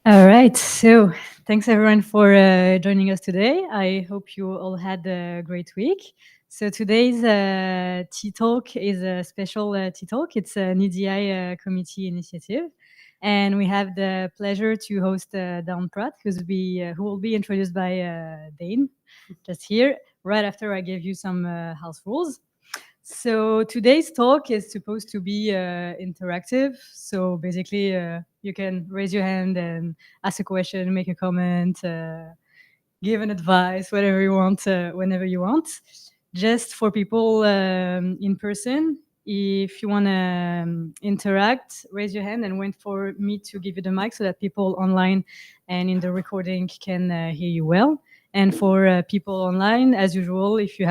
All right. So thanks everyone for joining us today. I hope you all had a great week. So today's tea talk is a special tea talk. It's an EDI committee initiative. And we have the pleasure to host Pratt, who will be introduced by Dane, just here, right after I give you some house rules. So today's talk is supposed to be interactive. So basically, you can raise your hand and ask a question, make a comment, give an advice, whatever you want, whenever you want. Just for people in person, if you want to interact, raise your hand and wait for me to give you the mic so that people online and in the recording can hear you well. And for people online, as usual, if you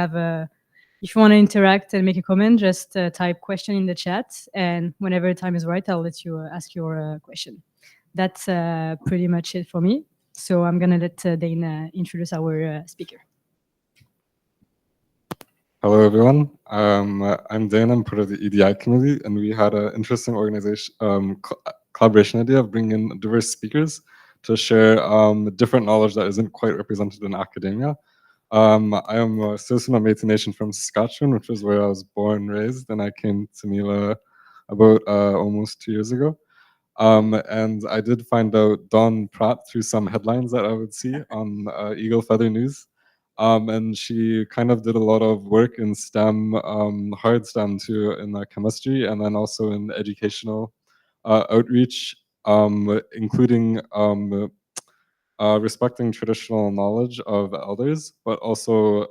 want to interact and make a comment, just type question in the chat, and whenever time is right, I'll let you ask your question. That's pretty much it for me. So I'm gonna let Dane introduce our speaker. Hello, everyone. I'm Dan. I'm part of the EDI committee, and we had an interesting organization collaboration idea of bringing in diverse speakers to share different knowledge that isn't quite represented in academia. I am a citizen of Métis Nation from Saskatchewan, which is where I was born and raised, and I came to Mila about almost 2 years ago. And I did find out Dawn Pratt through some headlines that I would see on Eagle Feather News. And she kind of did a lot of work in STEM, hard STEM too, in chemistry, and then also in educational outreach, including respecting traditional knowledge of elders, but also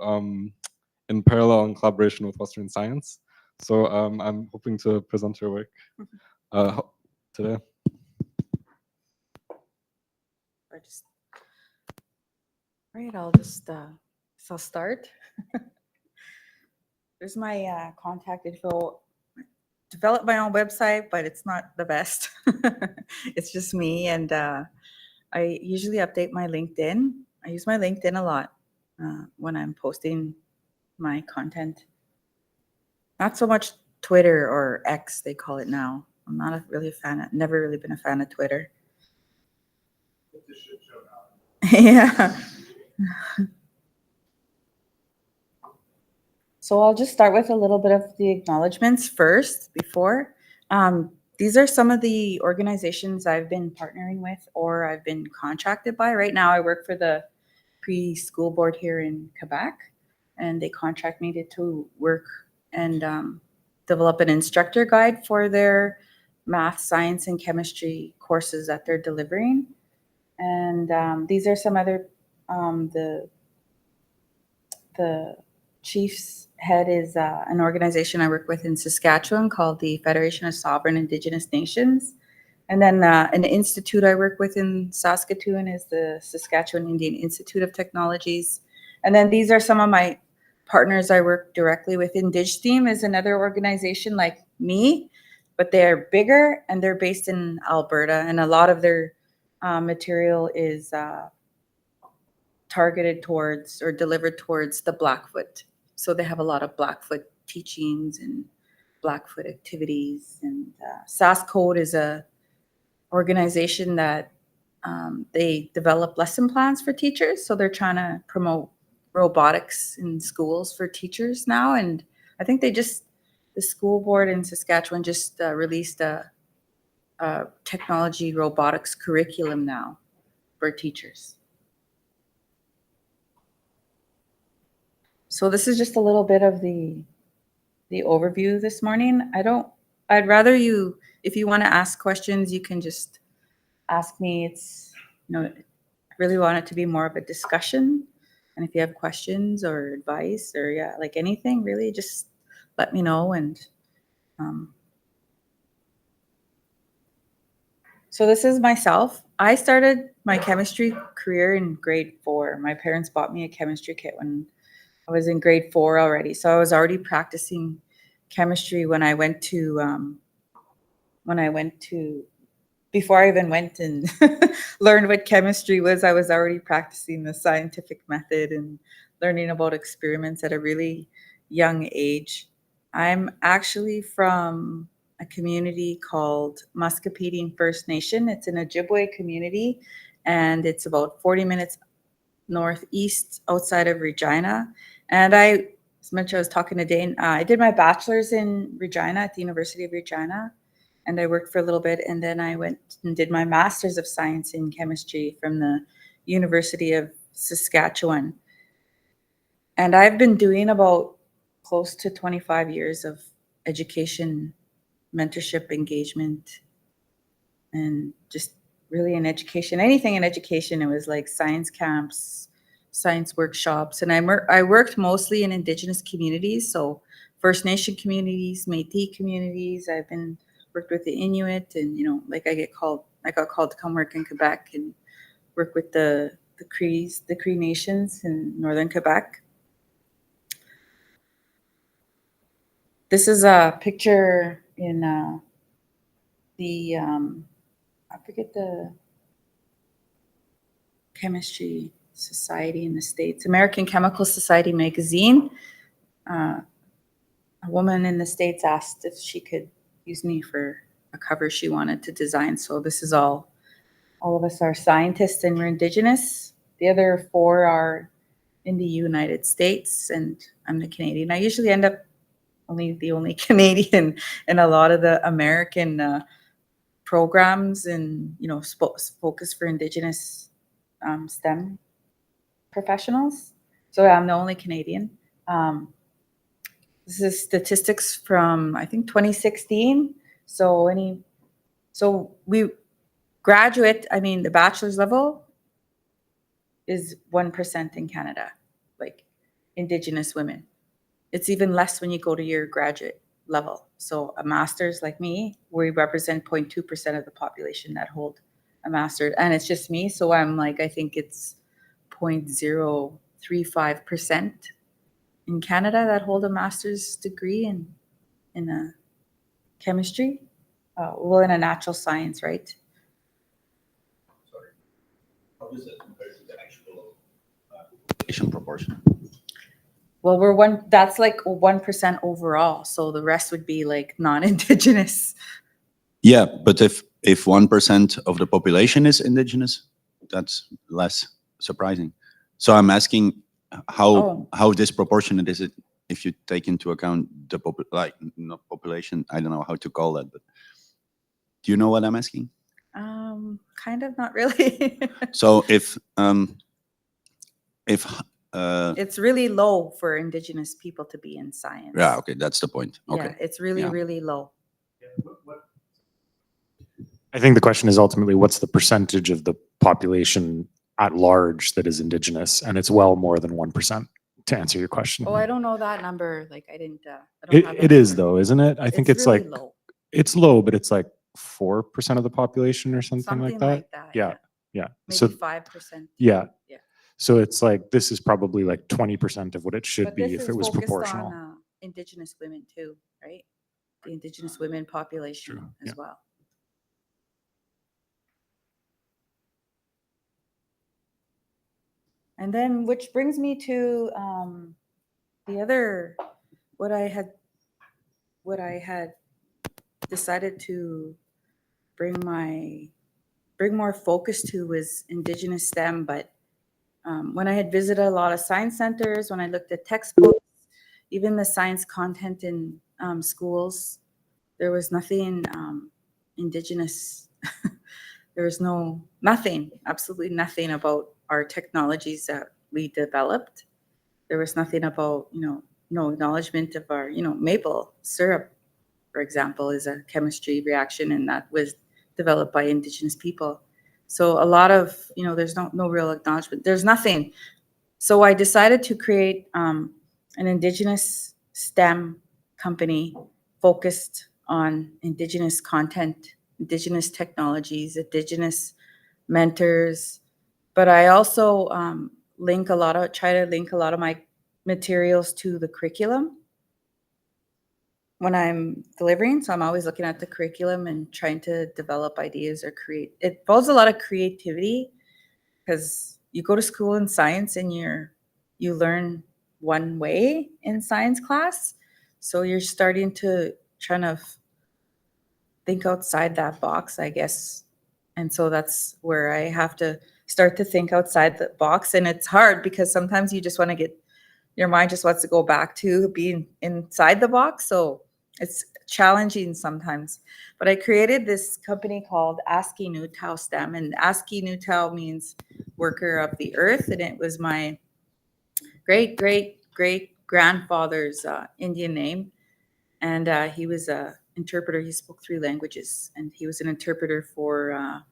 in parallel in collaboration with Western science. So I'm hoping to present her work today. Right, so I'll start. There's my contact info. Developed my own website, but it's not the best. It's just me, and I usually update my LinkedIn. I use my LinkedIn a lot when I'm posting my content. Not so much Twitter or X, they call it now. I'm not really a fan. Never really been a fan of Twitter. Yeah. So I'll just start with a little bit of the acknowledgements first before. These are some of the organizations I've been partnering with or I've been contracted by. Right now I work for the preschool board here in Quebec, and they contract me to work and develop an instructor guide for their math, science, and chemistry courses that they're delivering. And these are some other, the chief's head is an organization I work with in Saskatchewan called the Federation of Sovereign Indigenous Nations. And then an institute I work with in Saskatoon is the Saskatchewan Indian Institute of Technologies. And then these are some of my partners I work directly with. IndigSteam is another organization like me, but they're bigger and they're based in Alberta. And a lot of their material is targeted towards or delivered towards the Blackfoot. So they have a lot of Blackfoot teachings and Blackfoot activities. And SaskCode is a organization that they develop lesson plans for teachers. So they're trying to promote robotics in schools for teachers now. And I think the school board in Saskatchewan just released a technology robotics curriculum now for teachers. So this is just a little bit of the overview this morning. I'd rather if you want to ask questions, you can just ask me. I really want it to be more of a discussion. And if you have questions or advice or like anything, really just let me know. And so this is myself. I started my chemistry career in grade 4. My parents bought me a chemistry kit when I was in grade 4 already. So I was already practicing chemistry when I went to before I even went and learned what chemistry was. I was already practicing the scientific method and learning about experiments at a really young age. I'm actually from a community called Muscopine First Nation. It's an Ojibwe community, and it's about 40 minutes northeast outside of Regina. And as much as I was talking to Dane, I did my bachelor's in Regina at the University of Regina, and I worked for a little bit, and then I went and did my master's of science in chemistry from the University of Saskatchewan. And I've been doing about close to 25 years of education, mentorship, engagement, and just really in education, anything in education. It was like science camps, science workshops. And I worked mostly in Indigenous communities. So First Nation communities, Métis communities. I've been worked with the Inuit, and, like I got called to come work in Quebec and work with the Cree nations in northern Quebec. This is a picture in the I forget the chemistry society in the States, American Chemical Society magazine. A woman in the States asked if she could use me for a cover she wanted to design. So this is all of us are scientists, and we're Indigenous. The other 4 are in the United States, and I'm the Canadian. I usually end up the only Canadian in a lot of the American programs, and focus for Indigenous STEM professionals. So I'm the only Canadian. This is statistics from, I think, 2016. So we graduate, the bachelor's level is 1% in Canada, like Indigenous women. It's even less when you go to your graduate level. So a master's, like me, we represent 0.2% of the population that hold a master's, and it's just me. So I'm like, I think it's 0.035% in Canada that hold a master's degree in a chemistry, in a natural science, right? Sorry. How does it compare to the actual population proportion? Well, that's like 1% overall. So the rest would be like non-Indigenous. Yeah, but if 1% of the population is Indigenous, that's less surprising. So I'm asking how disproportionate is it if you take into account the not population, I don't know how to call that, but do you know what I'm asking? Kind of, not really. So if it's really low for Indigenous people to be in science. yeah, okay, that's the point. Okay. Yeah, it's really, really low. I think the question is ultimately what's the percentage of the population at large that is Indigenous, and it's well more than 1%. To answer your question. Oh, I don't know that number. Like I don't have It is though, isn't it? I think it's really like low. It's low, but it's like 4% of the population or something like that. Yeah. Maybe So 5%. yeah. Yeah. So it's like this is probably like 20% of what it should But be this if is it was focused proportional. on Indigenous women too, right? The Indigenous women population True, as yeah. well. And then, which brings me to the other, what I had decided to bring more focus to was Indigenous STEM. But when I had visited a lot of science centers, when I looked at textbooks, even the science content in schools, there was nothing Indigenous. There was nothing, absolutely nothing about our technologies that we developed. There was nothing about, no acknowledgement of our, maple syrup, for example, is a chemistry reaction, and that was developed by Indigenous people. So a lot of, there's no real acknowledgement. There's nothing. So I decided to create an Indigenous STEM company focused on Indigenous content, Indigenous technologies, Indigenous mentors. But I also try to link a lot of my materials to the curriculum when I'm delivering. So I'm always looking at the curriculum and trying to develop ideas or create. It involves a lot of creativity because you go to school in science and you learn one way in science class. So you're starting to kind of think outside that box, I guess. And so that's where I have to start to think outside the box. And it's hard because sometimes you just want to your mind just wants to go back to being inside the box. So it's challenging sometimes. But I created this company called ASCII Nutau STEM, and ASCII Nutau means worker of the earth. And it was my great grandfather's Indian name. And he was a interpreter. He spoke 3 languages, and he was an interpreter for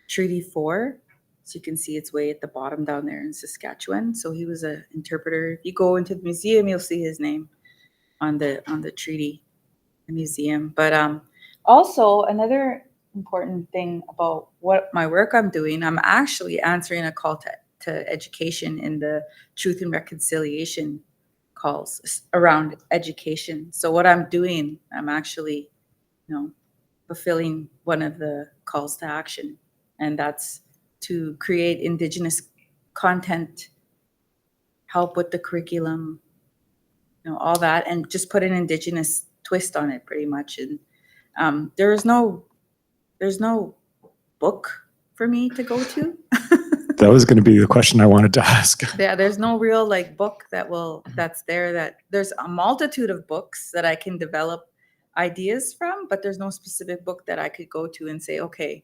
Treaty 4. So you can see it's way at the bottom down there in Saskatchewan. So he was an interpreter. If you go into the museum, you'll see his name on the treaty museum. But also another important thing about what my work I'm doing, I'm actually answering a call to education in the Truth and Reconciliation calls around education. So what I'm doing, I'm actually, fulfilling one of the calls to action, and that's to create Indigenous content, help with the curriculum, all that, and just put an Indigenous twist on it, pretty much. And there's no book for me to go to. That was going to be the question I wanted to ask. Yeah, there's no real book that's there. That there's a multitude of books that I can develop ideas from, but there's no specific book that I could go to and say, okay,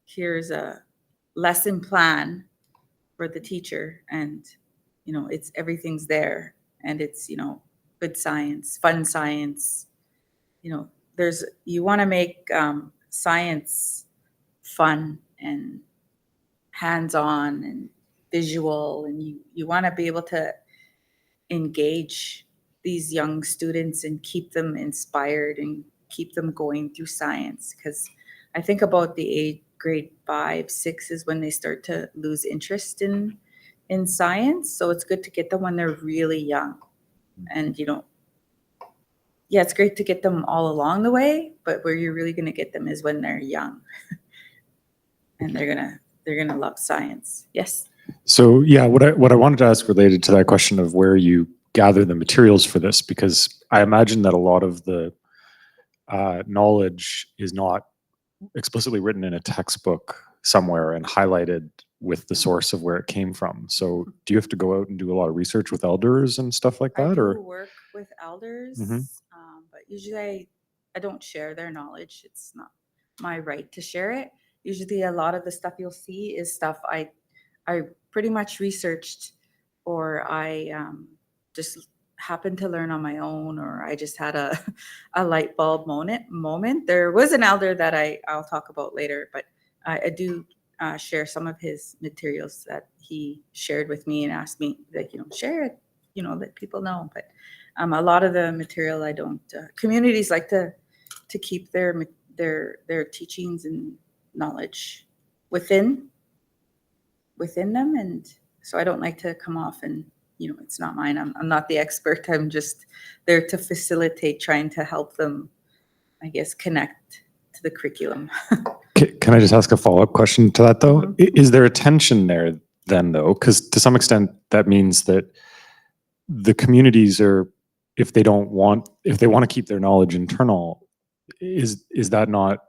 here's a lesson plan for the teacher, and it's everything's there, and it's good science, fun science. You want to make science fun and hands-on and visual, and you want to be able to engage these young students and keep them inspired and keep them going through science. Because I think about the age grade 5, 6 is when they start to lose interest in science. So it's good to get them when they're really young. And it's great to get them all along the way, but where you're really going to get them is when they're young. And they're gonna love science. Yes. So yeah, what I wanted to ask related to that question of where you gather the materials for this, because I imagine that a lot of the knowledge is not explicitly written in a textbook somewhere and highlighted with the source of where it came from. So do you have to go out and do a lot of research with elders and stuff like that? I or do work with elders, Mhm. but usually I don't share their knowledge. It's not my right to share it. Usually a lot of the stuff you'll see is stuff I pretty much researched, or I just happened to learn on my own, or I just had a light bulb moment. There was an elder that I'll talk about later, but I do share some of his materials that he shared with me and asked me, share it, let people know. But a lot of the material I don't. Communities like to keep their teachings and knowledge within them, and so I don't like to come off and it's not mine. I'm not the expert. I'm just there to facilitate, trying to help them, I guess, connect to the curriculum. Can I just ask a follow-up question to that though? Mhm. Is there a tension there then though? Because to some extent that means that the communities are, if they want to keep their knowledge internal, is that not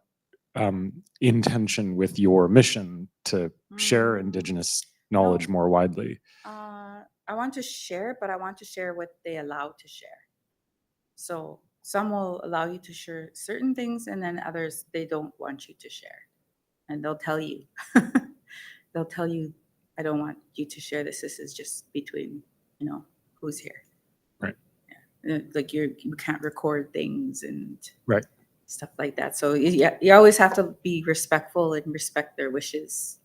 in tension with your mission to share Indigenous knowledge more widely? I want to share, but I want to share what they allow to share. So some will allow you to share certain things, and then others, they don't want you to share. And they'll tell you, I don't want you to share this. This is just between, who's here. Right. Yeah. Like you can't record things and Right. stuff like that. So you always have to be respectful and respect their wishes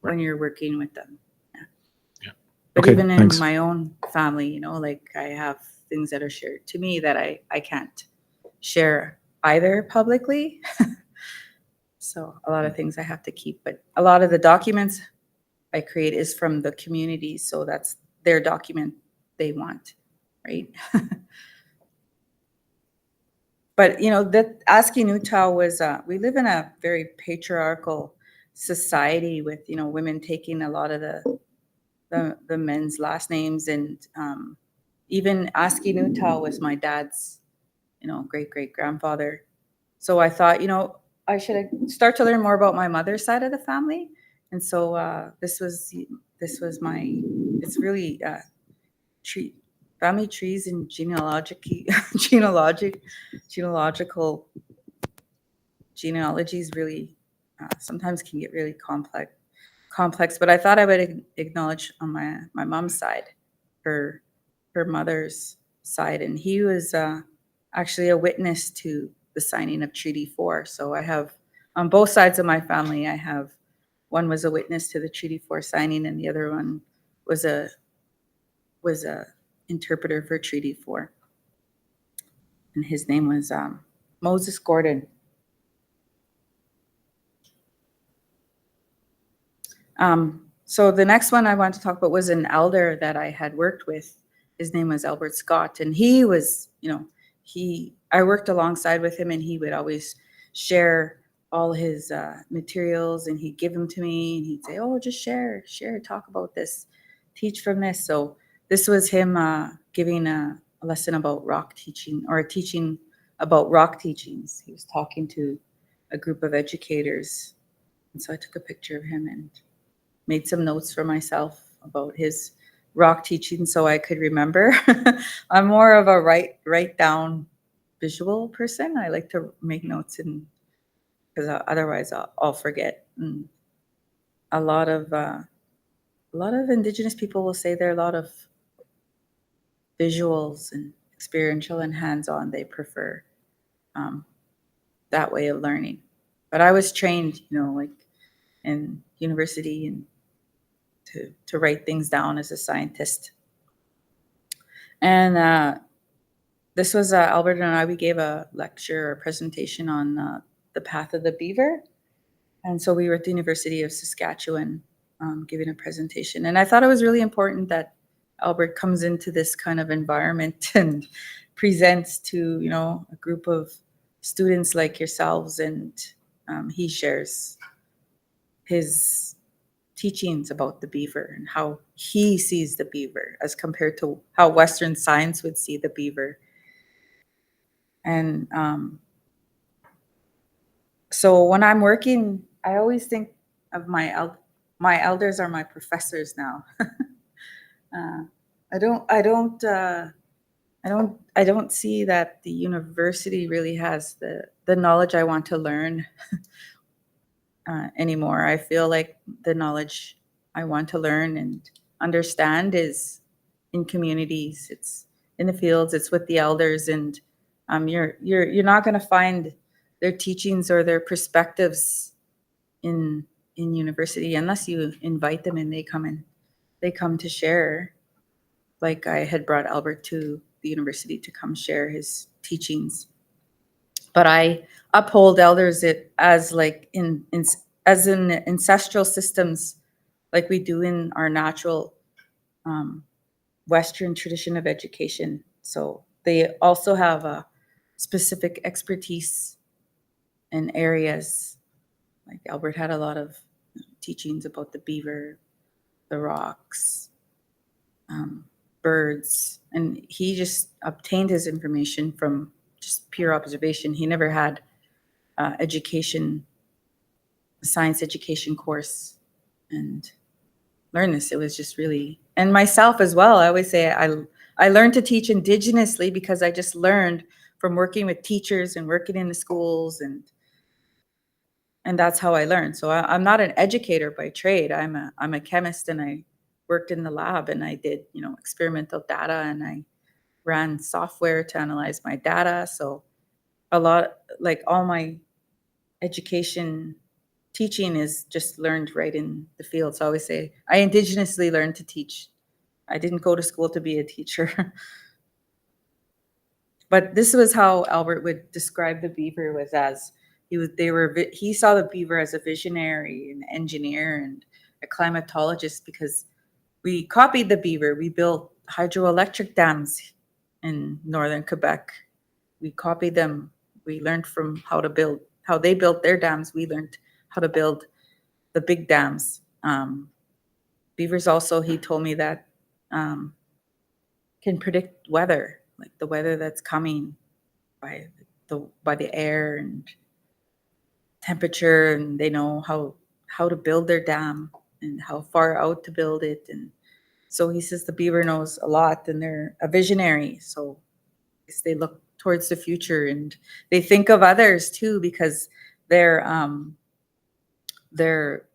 when you're working with them. Yeah. But Okay, even in thanks. my own family, I have things that are shared to me that I can't share either publicly. So a lot of things I have to keep, but a lot of the documents I create is from the community. So that's their document they want, right? But that ASCII Nutau was, we live in a very patriarchal society with, women taking a lot of the men's last names, and even ASCII Nutau was my dad's, great grandfather. So I thought, I should start to learn more about my mother's side of the family. And so this was it's really family trees and genealogies really sometimes can get really complex. But I thought I would acknowledge on my mom's side, her mother's side, and he was actually a witness to the signing of Treaty 4. So I have on both sides of my family, one was a witness to the Treaty 4 signing, and the other one was a interpreter for Treaty 4, and his name was Moses Gordon. So the next one I want to talk about was an elder that I had worked with. His name was Albert Scott, and he was, I worked alongside with him, and he would always share all his materials, and he'd give them to me, and he'd say, "Oh, just share, talk about this, teach from this." So this was him giving a lesson about rock teaching, or a teaching about rock teachings. He was talking to a group of educators, and so I took a picture of him and made some notes for myself about his rock teaching so I could remember. I'm more of a write down visual person. I like to make notes, because otherwise I'll forget. And a lot of Indigenous people will say there are a lot of visuals and experiential and hands-on. They prefer that way of learning. But I was trained, like in university, and to write things down as a scientist. And this was Albert and I. We gave a lecture or presentation on the path of the beaver, and so we were at the University of Saskatchewan giving a presentation. And I thought it was really important that Albert comes into this kind of environment and presents to a group of students like yourselves, and he shares his teachings about the beaver and how he sees the beaver as compared to how Western science would see the beaver. And so when I'm working, I always think of my elders are my professors now. I don't see that the university really has the knowledge I want to learn anymore. I feel like the knowledge I want to learn and understand is in communities. It's in the fields. It's with the elders, and you're not going to find their teachings or their perspectives in university unless you invite them and they come to share. Like I had brought Albert to the university to come share his teachings. But I uphold elders as like as in ancestral systems, like we do in our natural Western tradition of education. So they also have a specific expertise in areas. Like Albert had a lot of teachings about the beaver, the rocks, birds, and he just obtained his information from just pure observation. He never had science education course and learn this. It was just really, and myself as well. I always say I learned to teach indigenously because I just learned from working with teachers and working in the schools, and that's how I learned. So I'm not an educator by trade. I'm a chemist, and I worked in the lab, and I did experimental data, and I ran software to analyze my data. So a lot, like all my education teaching is just learned right in the field. So I always say I indigenously learned to teach. I didn't go to school to be a teacher. But this was how Albert would describe the beaver, was as he saw the beaver as a visionary, an engineer, and a climatologist, because we copied the beaver. We built hydroelectric dams in northern Quebec. We copied them. We learned from how they built their dams. We learned how to build the big dams. Beavers also, he told me that can predict weather, like the weather that's coming by by the air and temperature, and they know how to build their dam and how far out to build it. And so he says the beaver knows a lot, and they're a visionary. So they look towards the future, and they think of others too, because their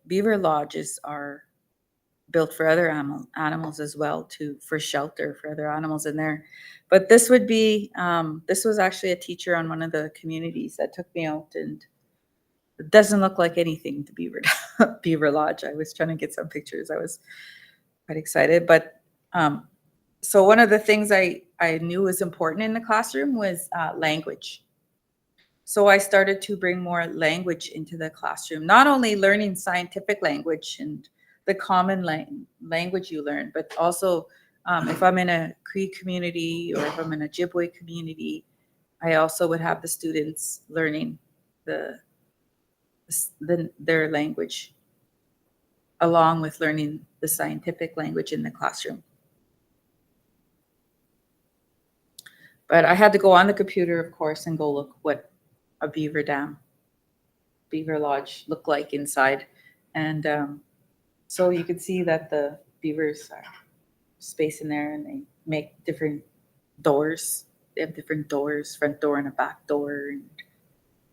beaver lodges are built for other animals as well, too, for shelter for other animals in there. But this would be this was actually a teacher on one of the communities that took me out, and it doesn't look like anything to Beaver Lodge. I was trying to get some pictures. I was quite excited. But so one of the things I knew was important in the classroom was language. So I started to bring more language into the classroom, not only learning scientific language and the common language you learn, but also if I'm in a Cree community or if I'm in a Ojibwe community, I also would have the students learning their language along with learning the scientific language in the classroom. But I had to go on the computer, of course, and go look what a beaver dam, beaver lodge looked like inside. And so you could see that the beavers are spaced in there, and they make different doors. They have different doors, front door and a back door. And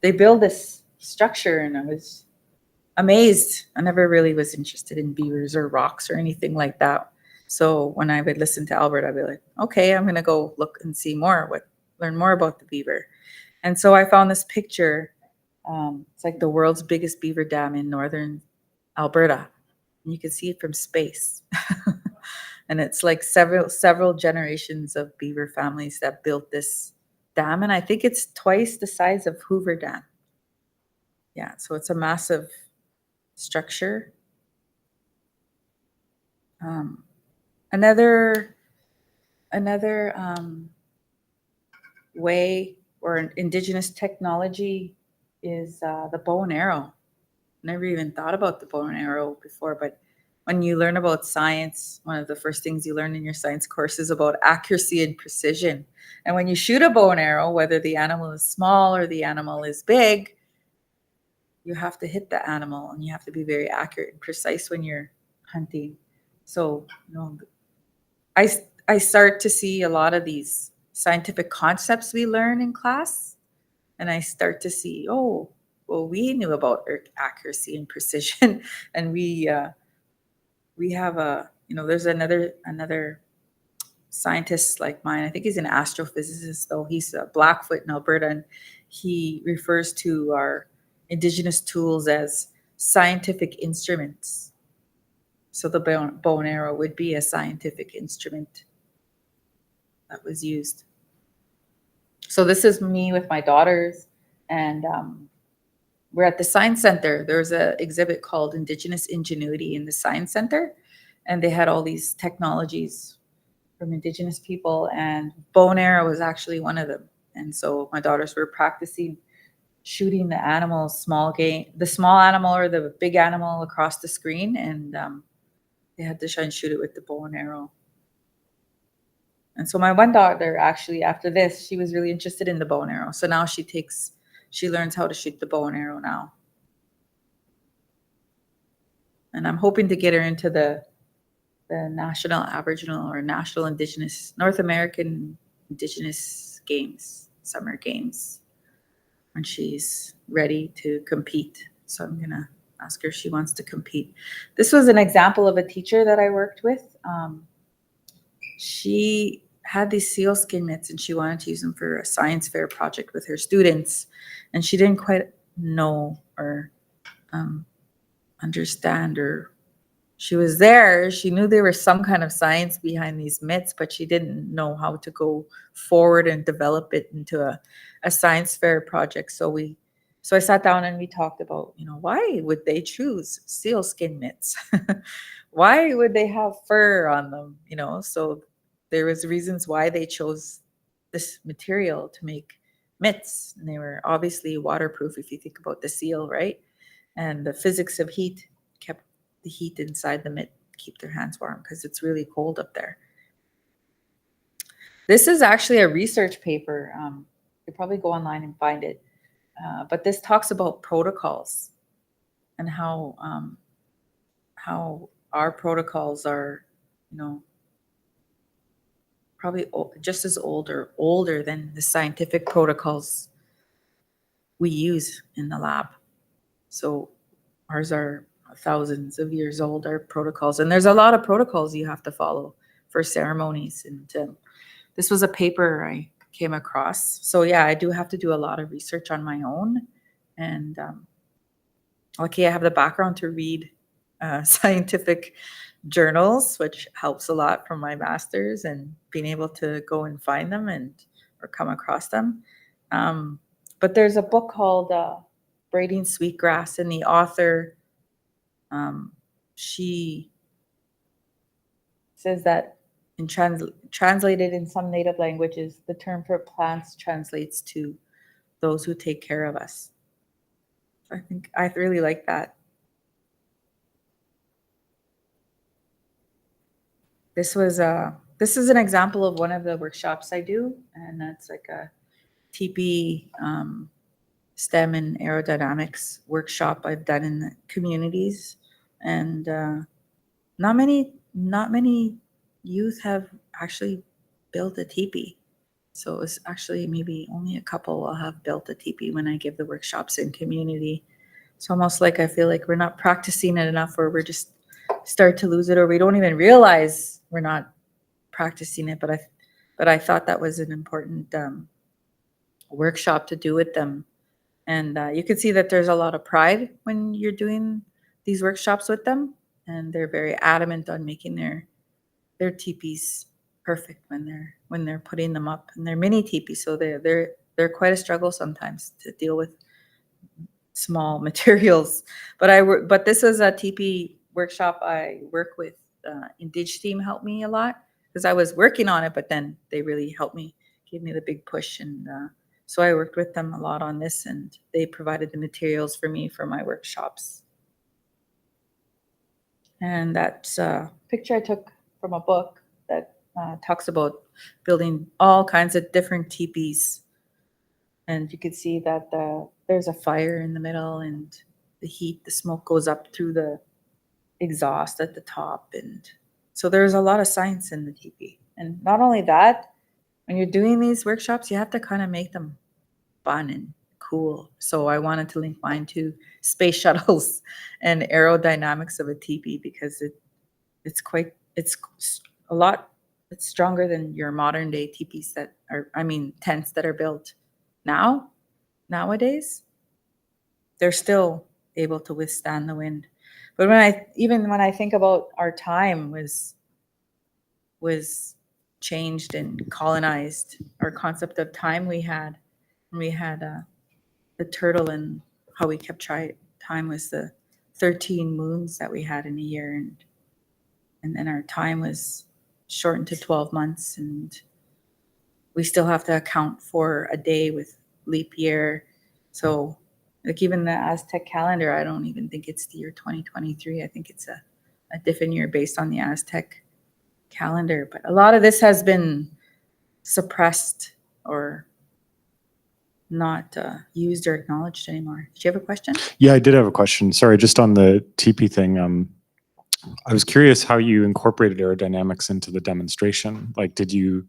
they build this structure, and I was amazed. I never really was interested in beavers or rocks or anything like that. So when I would listen to Albert, I'd be like, okay, I'm going to go look and see more, learn more about the beaver. And so I found this picture. It's like the world's biggest beaver dam in northern Alberta. And you can see it from space. And it's like several generations of beaver families that built this dam. And I think it's twice the size of Hoover Dam. Yeah, so it's a massive structure. Another way or an Indigenous technology is the bow and arrow. Never even thought about the bow and arrow before, but when you learn about science, one of the first things you learn in your science course is about accuracy and precision. And when you shoot a bow and arrow, whether the animal is small or the animal is big, you have to hit the animal, and you have to be very accurate and precise when you're hunting. So, I start to see a lot of these scientific concepts we learn in class, and I start to see, oh, well, we knew about accuracy and precision, and we have there's another scientist like mine. I think he's an astrophysicist, though. He's a Blackfoot in Alberta, and he refers to our Indigenous tools as scientific instruments. So the bow and arrow would be a scientific instrument that was used. So this is me with my daughters, and we're at the Science Center. There's an exhibit called Indigenous Ingenuity in the Science Center, and they had all these technologies from Indigenous people, and bow and arrow was actually one of them. And so my daughters were practicing shooting the animal, the small animal or the big animal across the screen, and they had to try and shoot it with the bow and arrow. And so my one daughter, actually, after this, she was really interested in the bow and arrow. So now she learns how to shoot the bow and arrow now. And I'm hoping to get her into the National Aboriginal or National Indigenous, North American Indigenous Games, Summer Games, when she's ready to compete. So I'm going to ask her if she wants to compete. This was an example of a teacher that I worked with. She had these seal skin mitts, and she wanted to use them for a science fair project with her students. And she didn't quite know or understand, or she was there. She knew there was some kind of science behind these mitts, but she didn't know how to go forward and develop it into a science fair project. So I sat down and we talked about, why would they choose seal skin mitts? Why would they have fur on them? So there was reasons why they chose this material to make mitts. And they were obviously waterproof if you think about the seal, right? And the physics of heat kept the heat inside the mitt, keep their hands warm, because it's really cold up there. This is actually a research paper. could probably go online and find it. But this talks about protocols and how our protocols are, probably just as older than the scientific protocols we use in the lab. So ours are thousands of years old, our protocols. And there's a lot of protocols you have to follow for ceremonies. And this was a paper I came across. So yeah, I do have to do a lot of research on my own. And lucky I have the background to read scientific journals, which helps a lot from my master's and being able to go and find them or come across them. But there's a book called Braiding Sweetgrass, and the author, she says that translated in some native languages, the term for plants translates to those who take care of us. I think I really like that. This is an example of one of the workshops I do, and that's like a teepee STEM and aerodynamics workshop I've done in the communities, and not many youth have actually built a teepee. So it's actually maybe only a couple will have built a teepee when I give the workshops in community. It's almost like I feel like we're not practicing it enough, or we're just start to lose it, or we don't even realize we're not practicing it. But I thought that was an important workshop to do with them. And you can see that there's a lot of pride when you're doing these workshops with them, and they're very adamant on making their teepees perfect when they're putting them up, and they're mini teepees, so they're quite a struggle sometimes to deal with small materials. But this is a teepee workshop I work with. Indig team helped me a lot because I was working on it, but then they really helped me, gave me the big push, and so I worked with them a lot on this, and they provided the materials for me for my workshops. And that's a picture I took from a book that talks about building all kinds of different teepees. And you can see that there's a fire in the middle, and the smoke goes up through the exhaust at the top. And so there's a lot of science in the teepee. And not only that, when you're doing these workshops, you have to kind of make them fun and cool. So I wanted to link mine to space shuttles and aerodynamics of a teepee, because it's a lot, it's stronger than your modern day teepees tents that are built nowadays. They're still able to withstand the wind. But when I think about our time was changed and colonized, our concept of time we had the turtle, and how we kept time was the 13 moons that we had in a year, and then our time was shortened to 12 months, and we still have to account for a day with leap year. So like even the Aztec calendar, I don't even think it's the year 2023. I think it's a different year based on the Aztec calendar. But a lot of this has been suppressed or not used or acknowledged anymore. Did you have a question? Yeah, I did have a question. Sorry, just on the teepee thing. I was curious how you incorporated aerodynamics into the demonstration. Like, did you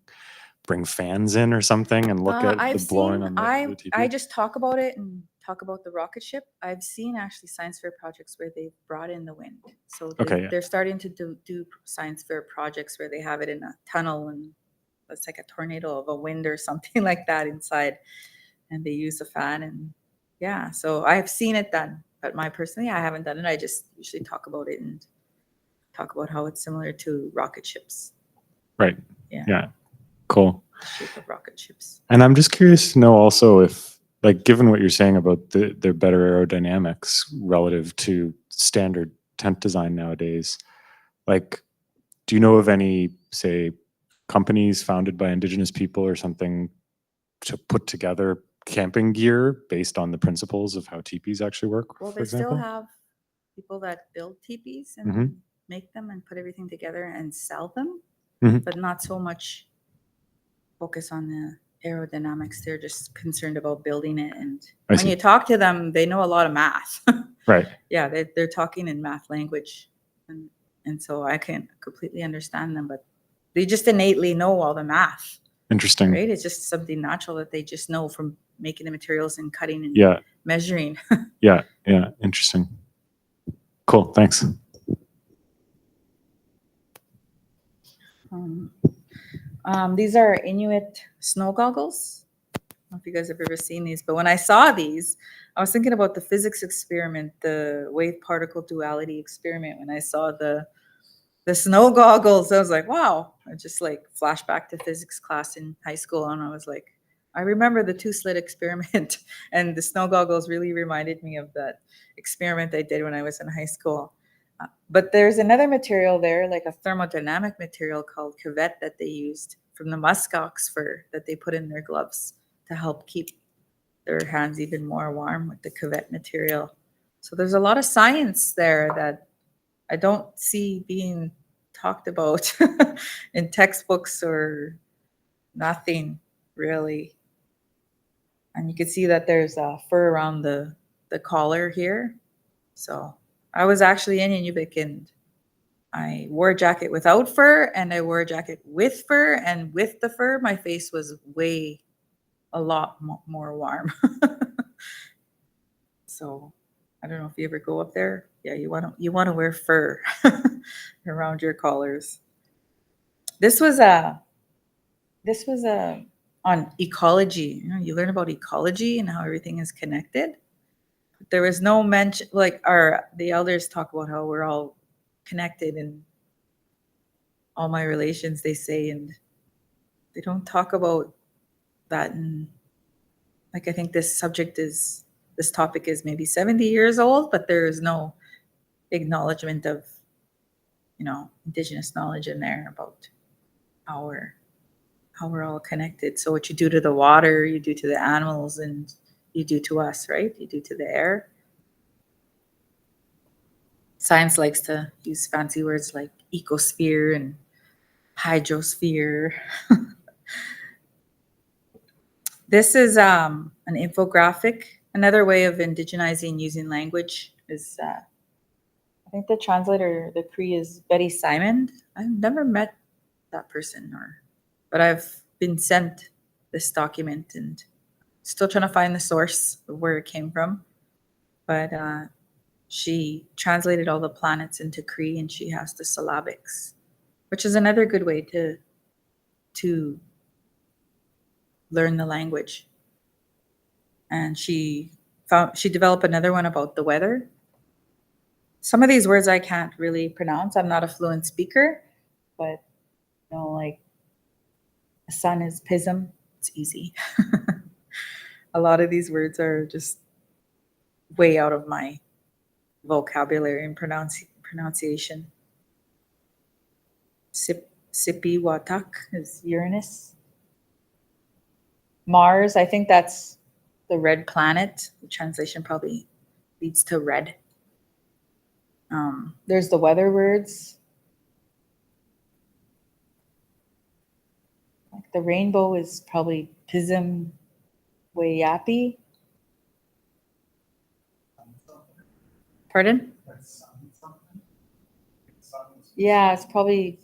bring fans in or something and look at the blowing on the teepee? I just talk about it and talk about the rocket ship. I've seen actually science fair projects where they've brought in the wind. So they're starting to do science fair projects where they have it in a tunnel, and it's like a tornado of a wind or something like that inside, and they use a fan. And yeah, so I've seen it done, but I haven't done it. I just usually talk about it and talk about how it's similar to rocket ships. Right. Yeah. Cool. Shape of rocket ships. And I'm just curious to know also if, like, given what you're saying about their better aerodynamics relative to standard tent design nowadays, like, do you know of any, say, companies founded by Indigenous people or something to put together camping gear based on the principles of how teepees actually work? Well, for they example? still have people that build teepees and make them and put everything together and sell them, but not so much focus on aerodynamics. They're just concerned about building it. And I when see. you talk to them, they know a lot of math. Right. Yeah, they're talking in math language. And so I can't completely understand them, but they just innately know all the math, Interesting. right? It's just something natural that they just know from making the materials and cutting and Yeah. measuring. Yeah. Yeah. Interesting. Cool. Thanks. These are Inuit snow goggles. I don't know if you guys have ever seen these, but when I saw these, I was thinking about the physics experiment, the wave particle duality experiment. When I saw the snow goggles, I was like, wow. I just like flashed back to physics class in high school, and I was like, I remember the two slit experiment, and the snow goggles really reminded me of that experiment I did when I was in high school. But there's another material there, like a thermodynamic material called cuvette that they used from the muskox fur that they put in their gloves to help keep their hands even more warm with the cuvette material. So there's a lot of science there that I don't see being talked about in textbooks or nothing really. And you can see that there's fur around the collar here. So I was actually in Inuvik, and I wore a jacket without fur, and I wore a jacket with fur, and with the fur, my face was a lot more warm. So I don't know if you ever go up there. Yeah, you want to wear fur around your collars. This was on ecology. You learn about ecology and how everything is connected. There was no mention, like the elders talk about how we're all connected in all my relations, they say, and they don't talk about that. And like, I think this topic is maybe 70 years old, but there is no acknowledgement of, Indigenous knowledge in there about how we're all connected. So what you do to the water, you do to the animals, and you do to us, right? You do to the air. Science likes to use fancy words like ecosphere and hydrosphere. This is an infographic. Another way of indigenizing using language is, I think the translator, the Cree, is Betty Simon. I've never met that person, but I've been sent this document and still trying to find the source of where it came from. But she translated all the planets into Cree, and she has the syllabics, which is another good way to learn the language. And she developed another one about the weather. Some of these words I can't really pronounce. I'm not a fluent speaker, but like the sun is pism. It's easy. A lot of these words are just way out of my vocabulary and pronunciation. Sipi Watak is Uranus. Mars, I think that's the red planet. The translation probably leads to red. There's the weather words. Like the rainbow is probably Pism Wayapi. Pardon? Yeah, it's probably,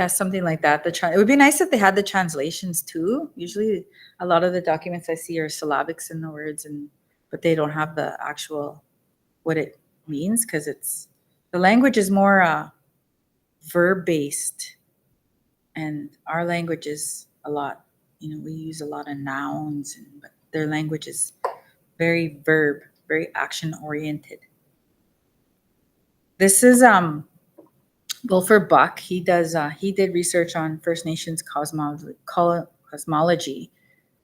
something like that. It would be nice if they had the translations too. Usually a lot of the documents I see are syllabics in the words, but they don't have the actual what it means, because the language is more verb based, and our language is a lot, we use a lot of nouns, but their language is very very action oriented. This is Wilfur Buck. He did research on First Nations cosmology.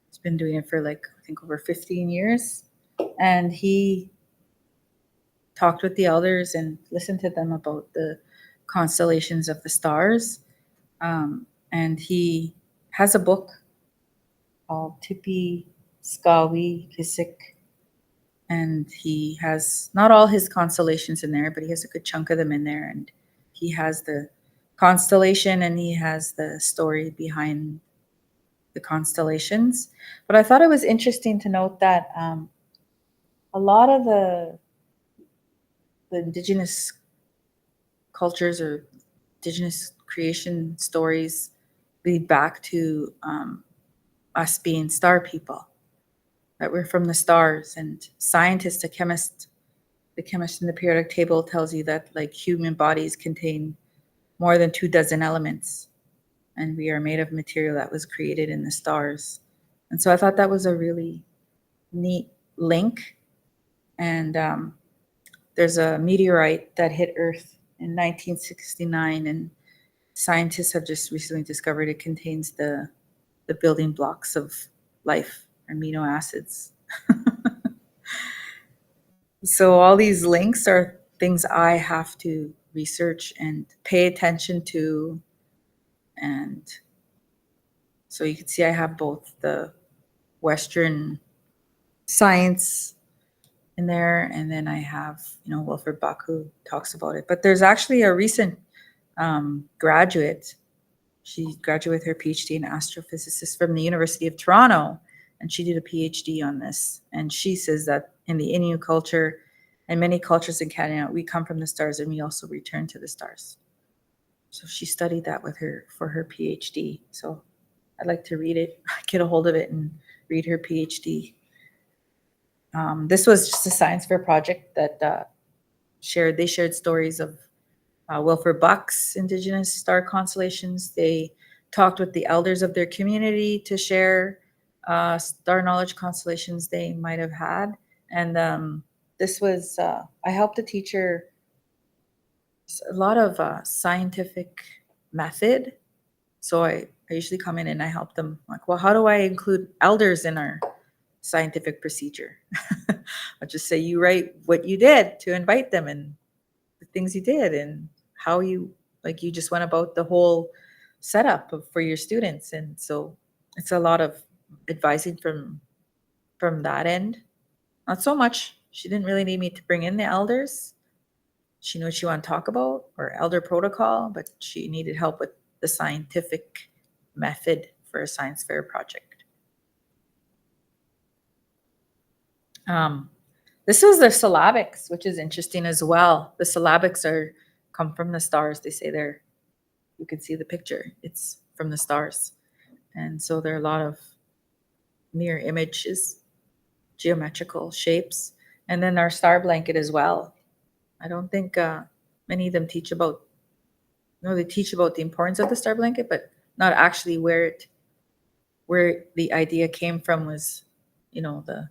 He's been doing it for I think over 15 years. And he talked with the elders and listened to them about the constellations of the stars. And he has a book called Tipi Skawi Kisik. And he has not all his constellations in there, but he has a good chunk of them in there. And he has the constellation, and he has the story behind the constellations. But I thought it was interesting to note that a lot of the Indigenous cultures or Indigenous creation stories lead back to us being star people, that we're from the stars. And scientists, the chemist in the periodic table tells you that like human bodies contain more than 24 elements, and we are made of material that was created in the stars. And so I thought that was a really neat link. And there's a meteorite that hit Earth in 1969, and scientists have just recently discovered it contains the building blocks of life, amino acids. So all these links are things I have to research and pay attention to. And so you can see I have both the Western science in there, and then I have, Wilfred Buck, who talks about it. But there's actually a recent graduate. She graduated with her PhD in astrophysicist from the University of Toronto, and she did a PhD on this. And she says that in the Innu culture and many cultures in Canada, we come from the stars and we also return to the stars. So she studied that with her for her PhD. So I'd like to read it, get a hold of it and read her PhD. This was just a science fair project that shared stories of Wilfred Buck's Indigenous star constellations. They talked with the elders of their community to share star knowledge constellations they might have had. And this was, I helped a teacher a lot of scientific method. So I usually come in and I help them like, well, how do I include elders in our scientific procedure? I'll just say, you write what you did to invite them and the things you did and how you just went about the whole setup for your students. And so it's a lot of advising from that end. Not so much. She didn't really need me to bring in the elders. She knew what she wanted to talk about or elder protocol, but she needed help with the scientific method for a science fair project. This was the syllabics, which is interesting as well. The syllabics come from the stars. They say there, you can see the picture. It's from the stars. And so there are a lot of mirror images, geometrical shapes. And then our star blanket as well. I don't think many of them teach about, they teach about the importance of the star blanket, but not actually where the idea came from was, the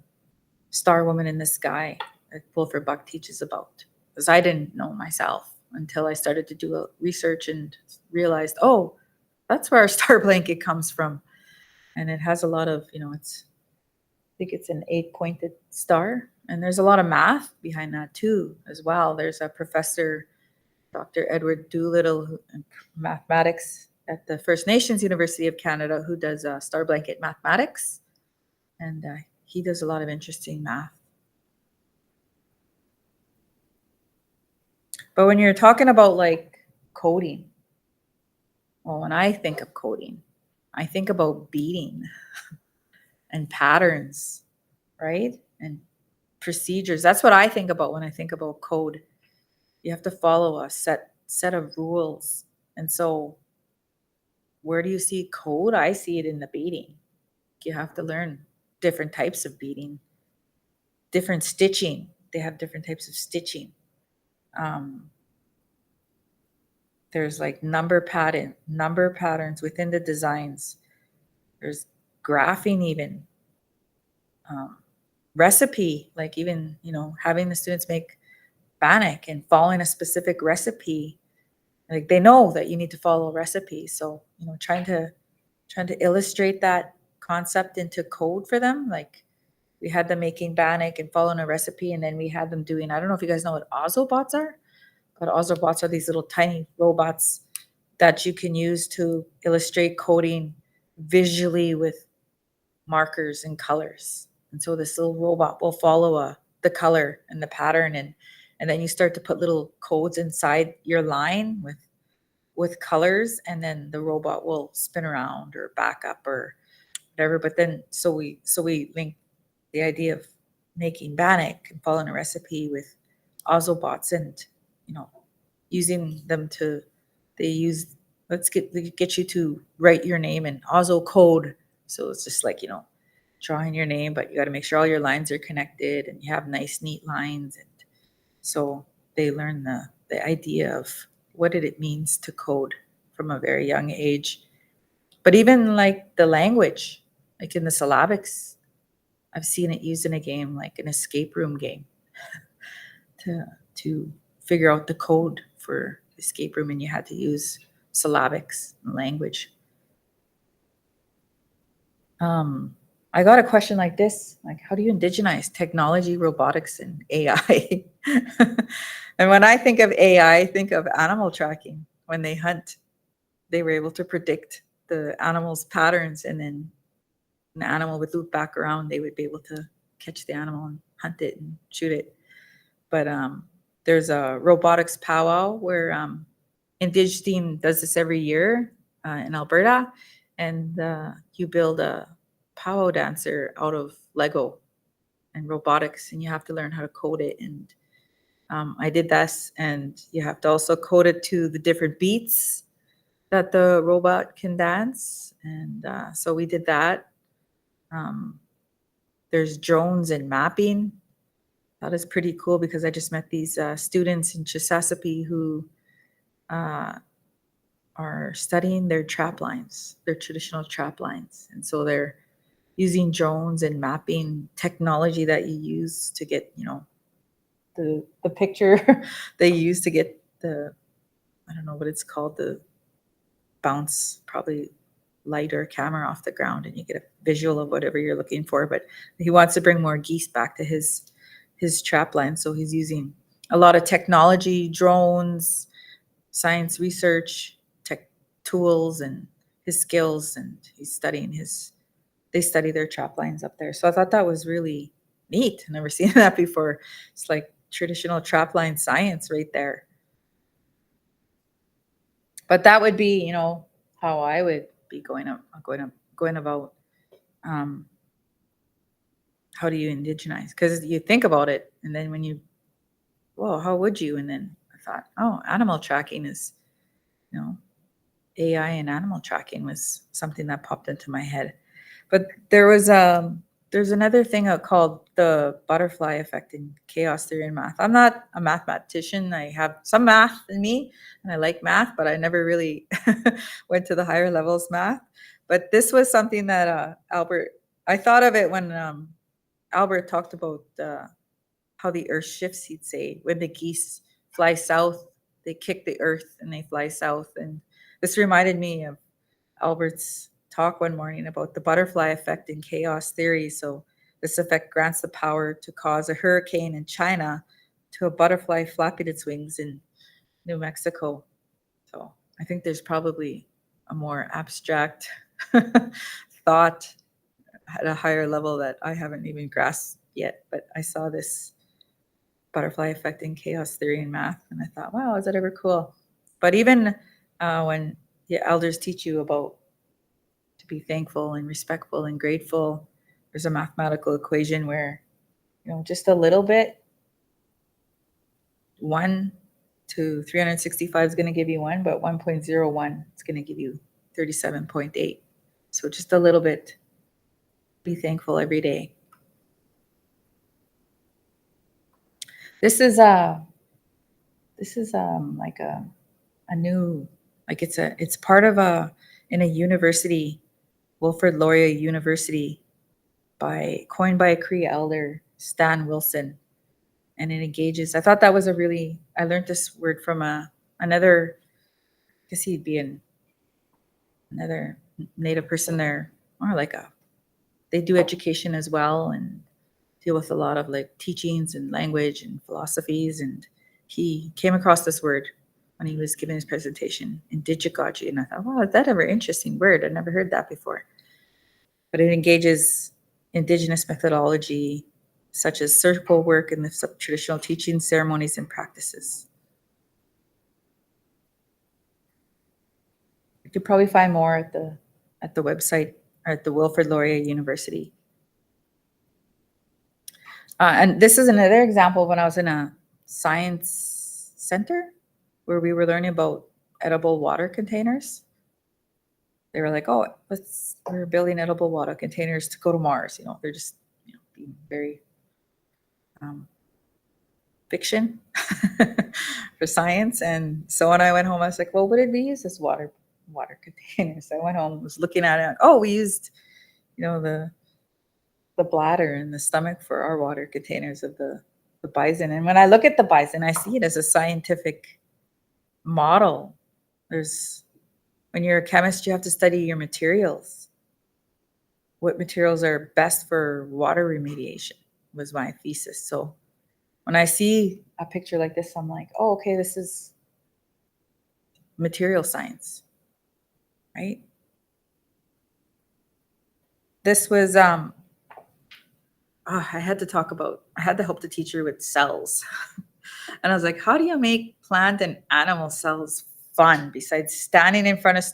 star woman in the sky that Wilfred Buck teaches about. Because I didn't know myself until I started to do research and realized, oh, that's where our star blanket comes from. And it has a lot of, I think it's an 8-pointed star. And there's a lot of math behind that too, as well. There's a professor, Dr. Edward Doolittle, mathematics at the First Nations University of Canada, who does star blanket mathematics. And he does a lot of interesting math. But when you're talking about like coding, well, when I think of coding, I think about beating and patterns, right? And procedures. That's what I think about when I think about code. You have to follow a set of rules. And so where do you see code? I see it in the beating. You have to learn different types of beating, different stitching. They have different types of stitching. There's like number patterns within the designs. There's graphing even. Recipe, like even, having the students make bannock and following a specific recipe. Like they know that you need to follow a recipe. So, trying to illustrate that concept into code for them. Like we had them making bannock and following a recipe, and then we had them doing, I don't know if you guys know what Ozobots are, but Ozobots are these little tiny robots that you can use to illustrate coding visually with markers and colors. And so this little robot will follow the color and the pattern, and then you start to put little codes inside your line with colors, and then the robot will spin around or back up or whatever. But then so we linked the idea of making bannock and following a recipe with Ozobots, and using them to they get you to write your name in Ozo code. So it's just like drawing your name, but you got to make sure all your lines are connected and you have nice neat lines. And so they learn the idea of what it means to code from a very young age. But even like the language, like in the syllabics, I've seen it used in a game, like an escape room game, to figure out the code for escape room, and you had to use syllabics and language. I got a question like this, like, how do you indigenize technology, robotics, and AI? And when I think of AI, I think of animal tracking. When they hunt, they were able to predict the animal's patterns, and then an animal would loop back around, they would be able to catch the animal and hunt it and shoot it. But there's a robotics powwow where Indig team does this every year in Alberta, and you build a powwow dancer out of Lego and robotics, and you have to learn how to code it. And I did this, and you have to also code it to the different beats that the robot can dance. And so we did that. There's drones and mapping. That is pretty cool because I just met these students in Chesapeake who are studying their trap lines, their traditional trap lines. And so they're using drones and mapping technology that you use to get, the picture they use to get the, I don't know what it's called, the bounce, probably light or camera off the ground, and you get a visual of whatever you're looking for. But he wants to bring more geese back to his trap line. So he's using a lot of technology, drones, science research, tech tools, and his skills, and he's studying they study their trap lines up there. So I thought that was really neat. I've never seen that before. It's like traditional trap line science right there. But that would be, how I would be going about how do you indigenize? Because you think about it, and then when how would you? And then I thought, animal tracking is, AI and animal tracking was something that popped into my head. But there's another thing called the butterfly effect in chaos theory and math. I'm not a mathematician. I have some math in me, and I like math, but I never really went to the higher levels math. But this was something that I thought of it when Albert talked about how the earth shifts. He'd say when the geese fly south, they kick the earth and they fly south. And this reminded me of Albert's talk one morning about the butterfly effect in chaos theory. So this effect grants the power to cause a hurricane in China to a butterfly flapping its wings in New Mexico. So I think there's probably a more abstract thought at a higher level that I haven't even grasped yet. But I saw this butterfly effect in chaos theory and math, and I thought, wow, is that ever cool? But even when the elders teach you about to be thankful and respectful and grateful, there's a mathematical equation where, just a little bit, 1 to 365 is going to give you 1, but 1.01 is going to give you 37.8. So just a little bit. Be thankful every day. This is like a new, like it's part of in a university, Wilfrid Laurier University, coined by a Cree elder, Stan Wilson, and it engages. I thought that was I learned this word from another, I guess he'd be another Native person there, or they do education as well and deal with a lot of like teachings and language and philosophies. And he came across this word when he was giving his presentation, indigigogy, and I thought, wow, is that ever interesting word? I'd never heard that before. But it engages Indigenous methodology, such as circle work and the traditional teachings, ceremonies, and practices. You could probably find more at the website at the Wilfrid Laurier University. And this is another example when I was in a science center where we were learning about edible water containers. They were like, oh, we're building edible water containers to go to Mars. They're just being very fiction for science. And so when I went home, I was like, well, what did we use this water container? So I went home, was looking at it. Like, oh, we used, the bladder and the stomach for our water containers of the bison. And when I look at the bison, I see it as a scientific model. When you're a chemist, you have to study your materials. What materials are best for water remediation was my thesis. So when I see a picture like this, I'm like, oh, okay, this is material science, right? This was, I had to help the teacher with cells. And I was like, how do you make plant and animal cells fun besides standing in front of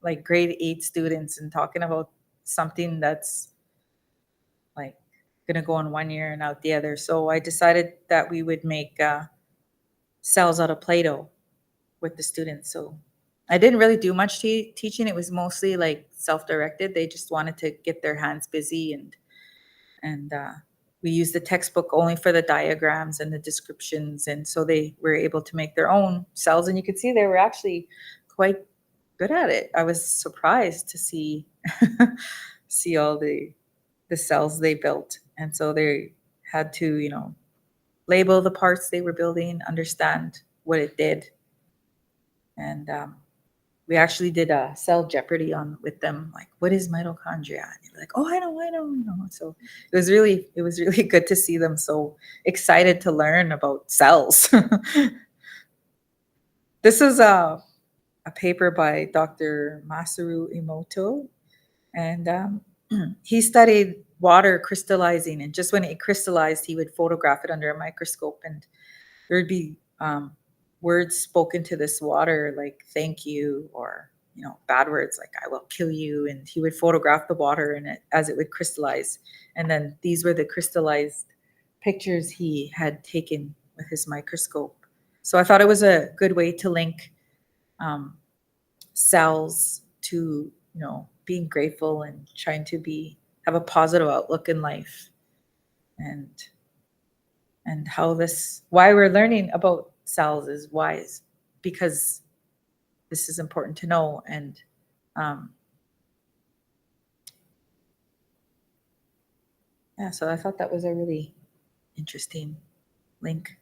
like grade 8 students and talking about something that's like going to go in one ear and out the other? So I decided that we would make cells out of Play-Doh with the students. So I didn't really do much teaching. It was mostly like self-directed. They just wanted to get their hands busy, and we used the textbook only for the diagrams and the descriptions. And so they were able to make their own cells. And you could see they were actually quite good at it. I was surprised to see all the cells they built. And so they had to, label the parts they were building, understand what it did. And we actually did a cell Jeopardy with them, like, what is mitochondria? And they're like, oh, I know. So it was really good to see them so excited to learn about cells. This is a paper by Dr. Masaru Emoto, and he studied water crystallizing. And just when it crystallized, he would photograph it under a microscope, and there would be words spoken to this water, like thank you, or bad words like I will kill you. And he would photograph the water in it as it would crystallize. And then these were the crystallized pictures he had taken with his microscope. So I thought it was a good way to link cells to being grateful and trying to have a positive outlook in life, and why we're learning about cells is wise, because this is important to know. And so I thought that was a really interesting link.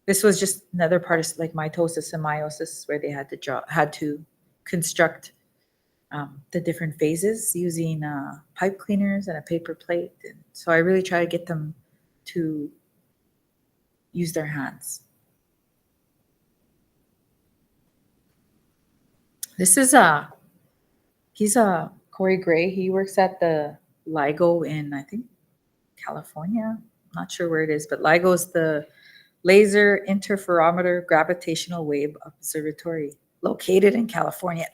This was just another part of like mitosis and meiosis, where they had to construct the different phases using pipe cleaners and a paper plate. And so I really try to get them to use their hands. This is he's Corey Gray. He works at the LIGO in, I think, California. I'm not sure where it is, but LIGO is the Laser Interferometer Gravitational Wave Observatory, located in California.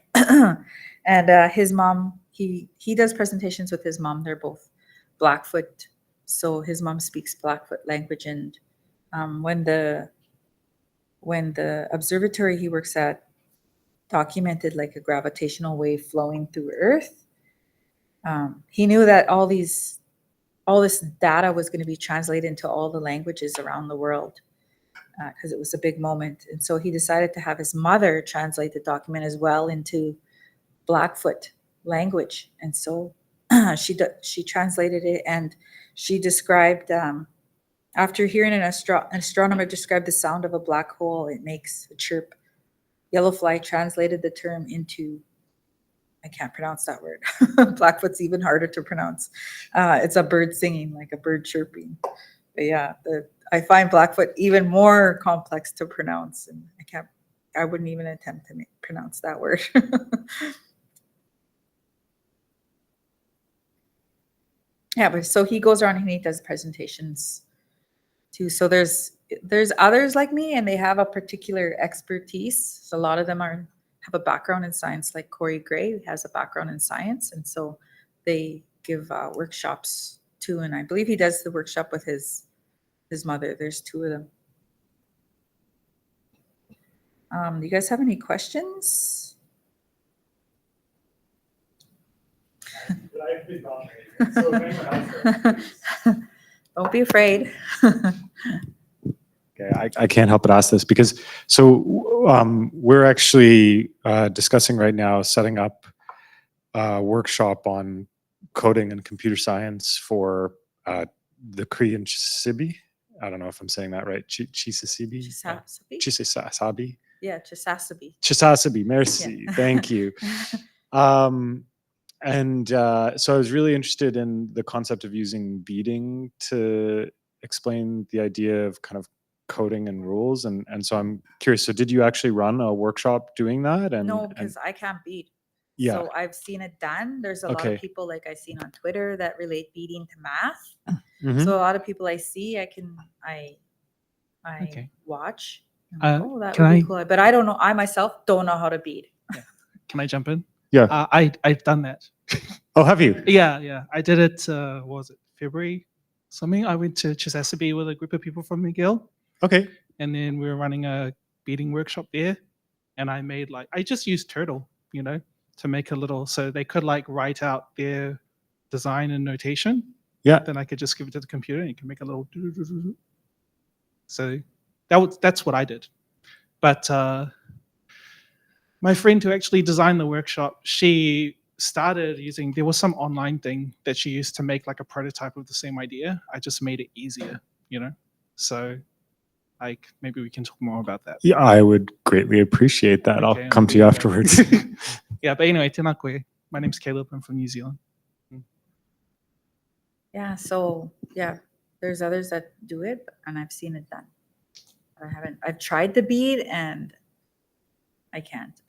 And his mom, he does presentations with his mom. They're both Blackfoot, so his mom speaks Blackfoot language. And when the observatory he works at documented like a gravitational wave flowing through Earth, he knew that all this data was going to be translated into all the languages around the world, because it was a big moment. And so he decided to have his mother translate the document as well into Blackfoot language. And so she translated it, and she described, after hearing an astronomer describe the sound of a black hole, it makes a chirp. Yellowfly translated the term into, I can't pronounce that word. Blackfoot's even harder to pronounce. It's a bird singing, like a bird chirping. But yeah, I find Blackfoot even more complex to pronounce, and I wouldn't even attempt to pronounce that word. Yeah, but so he goes around and he does presentations too. So there's others like me, and they have a particular expertise. So a lot of them have a background in science, like Corey Gray has a background in science, and so they give workshops too, and I believe he does the workshop with his mother. There's two of them. Do you guys have any questions? Don't be afraid. Okay, I can't help but ask this because we're actually discussing right now setting up a workshop on coding and computer science for the Cree and Chisasibi. I don't know if I'm saying that right. Chisasibi? Chisasabi? Chisasabi? Yeah, Chisasabi. Chisasabi, merci. Yeah. Thank you. So I was really interested in the concept of using beading to explain the idea of kind of coding and rules. And so I'm curious, so did you actually run a workshop doing that? No, because I can't bead. Yeah. So I've seen it done. There's a lot of people like I seen on Twitter that relate beading to math. Mhm. So a lot of people I see, I Okay. watch. Can That would be I- cool. But I don't know. I myself don't know how to bead. Can I jump in? Yeah. I've done that. Oh, have you? Yeah. I did it. What was it February? Something. I went to Chesapeake with a group of people from McGill, Okay. and then we were running a beading workshop there. And I made I just used Turtle, to make a little so they could write out their design and notation. Yeah. Then I could just give it to the computer and you can make a little. So that's what I did. But my friend who actually designed the workshop, she started using, there was some online thing that she used to make a prototype of the same idea. I just made it easier, So maybe we can talk more about that. Yeah, I would greatly appreciate that. Okay, I'll come to you afterwards. Yeah, but anyway, tēnā koe. My name's Caleb. I'm from New Zealand. Yeah. So yeah, there's others that do it, and I've seen it done. I haven't. I've tried the bead, and I can't.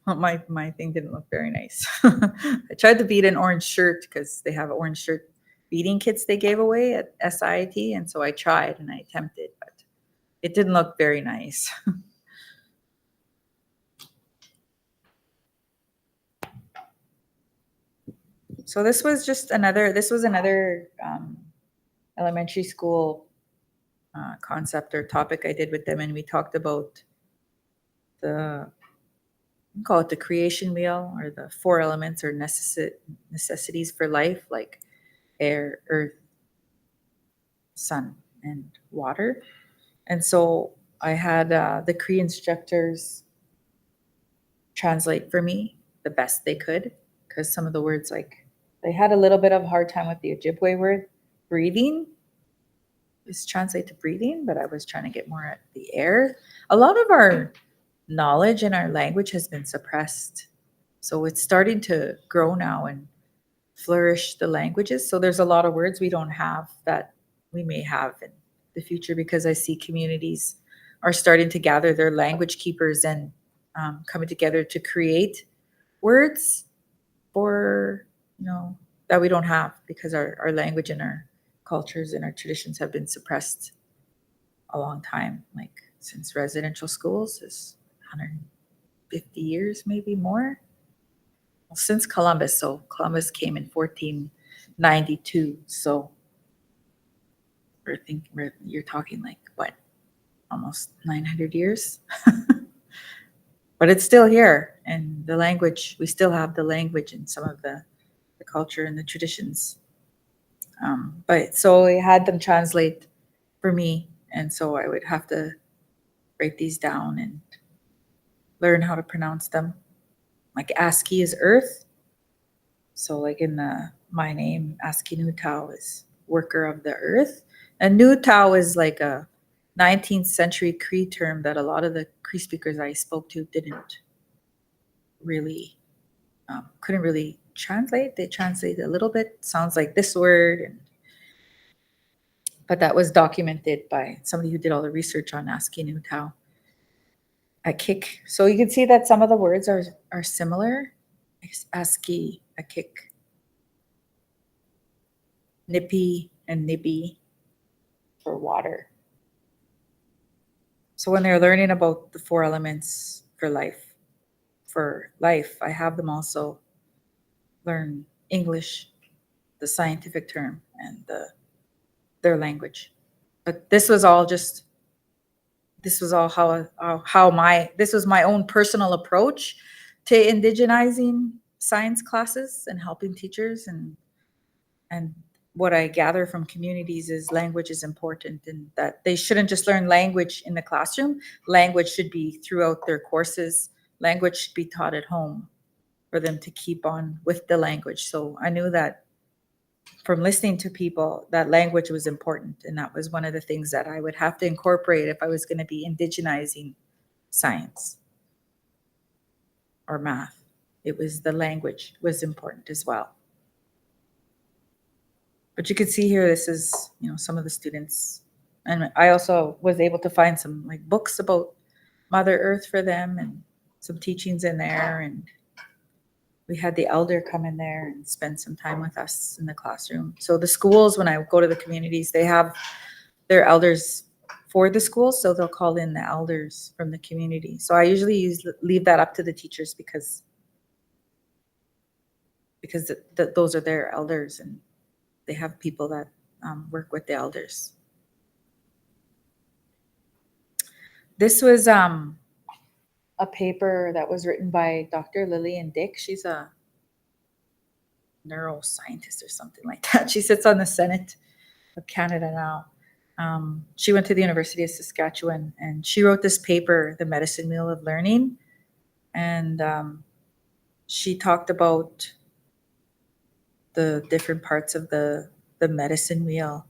My thing didn't look very nice. I tried to bead an orange shirt because they have orange shirt beading kits they gave away at SIT, and so I tried and I attempted, but it didn't look very nice. So this was another elementary school concept or topic I did with them, and we talked about call it the creation wheel, or the 4 elements or necessities for life, like air, earth, sun, and water. And so I had the Cree instructors translate for me the best they could, because some of the words, they had a little bit of a hard time with the Ojibwe word breathing. It's translate to breathing, but I was trying to get more at the air. A lot of our knowledge and our language has been suppressed. So it's starting to grow now and flourish, the languages. So there's a lot of words we don't have that we may have in the future, because I see communities are starting to gather their language keepers and coming together to create words for, that we don't have, because our language and our cultures and our traditions have been suppressed a long time, since residential schools is 150 years, maybe more. Well, since Columbus. So Columbus came in 1492. So you're talking what, almost 900 years. But it's still here, and the language, we still have the language and some of the culture and the traditions. But so I had them translate for me, and so I would have to write these down and learn how to pronounce them. ASCII is earth. So in my name, ASCII Nutau is worker of the earth. And Nutau is a 19th century Cree term that a lot of the Cree speakers I spoke to didn't really, couldn't really translate. They translated a little bit, sounds like this word, but that was documented by somebody who did all the research on ASCII Nutau. A kick. So you can see that some of the words are similar. ASCII, a kick. Nippy and nibby for water. So when they're learning about the 4 elements for life, I have them also learn English, the scientific term, and their language. But this was all this was my own personal approach to indigenizing science classes and helping teachers, and what I gather from communities is language is important, and that they shouldn't just learn language in the classroom. Language should be throughout their courses. Language should be taught at home for them to keep on with the language. So I knew that from listening to people that language was important, and that was one of the things that I would have to incorporate if I was going to be indigenizing science or math. It was the language was important as well. But you can see here, this is, some of the students. And I also was able to find some like books about Mother Earth for them and some teachings in there. And we had the elder come in there and spend some time with us in the classroom. So the schools, when I go to the communities, they have their elders for the schools. So they'll call in the elders from the community. So I usually leave that up to the teachers because those are their elders, and they have people that work with the elders. This was a paper that was written by Dr. Lillian Dick. She's a neuroscientist or something like that. She sits on the Senate of Canada now. She went to the University of Saskatchewan, and she wrote this paper, The Medicine Wheel of Learning. And she talked about the different parts of the medicine wheel.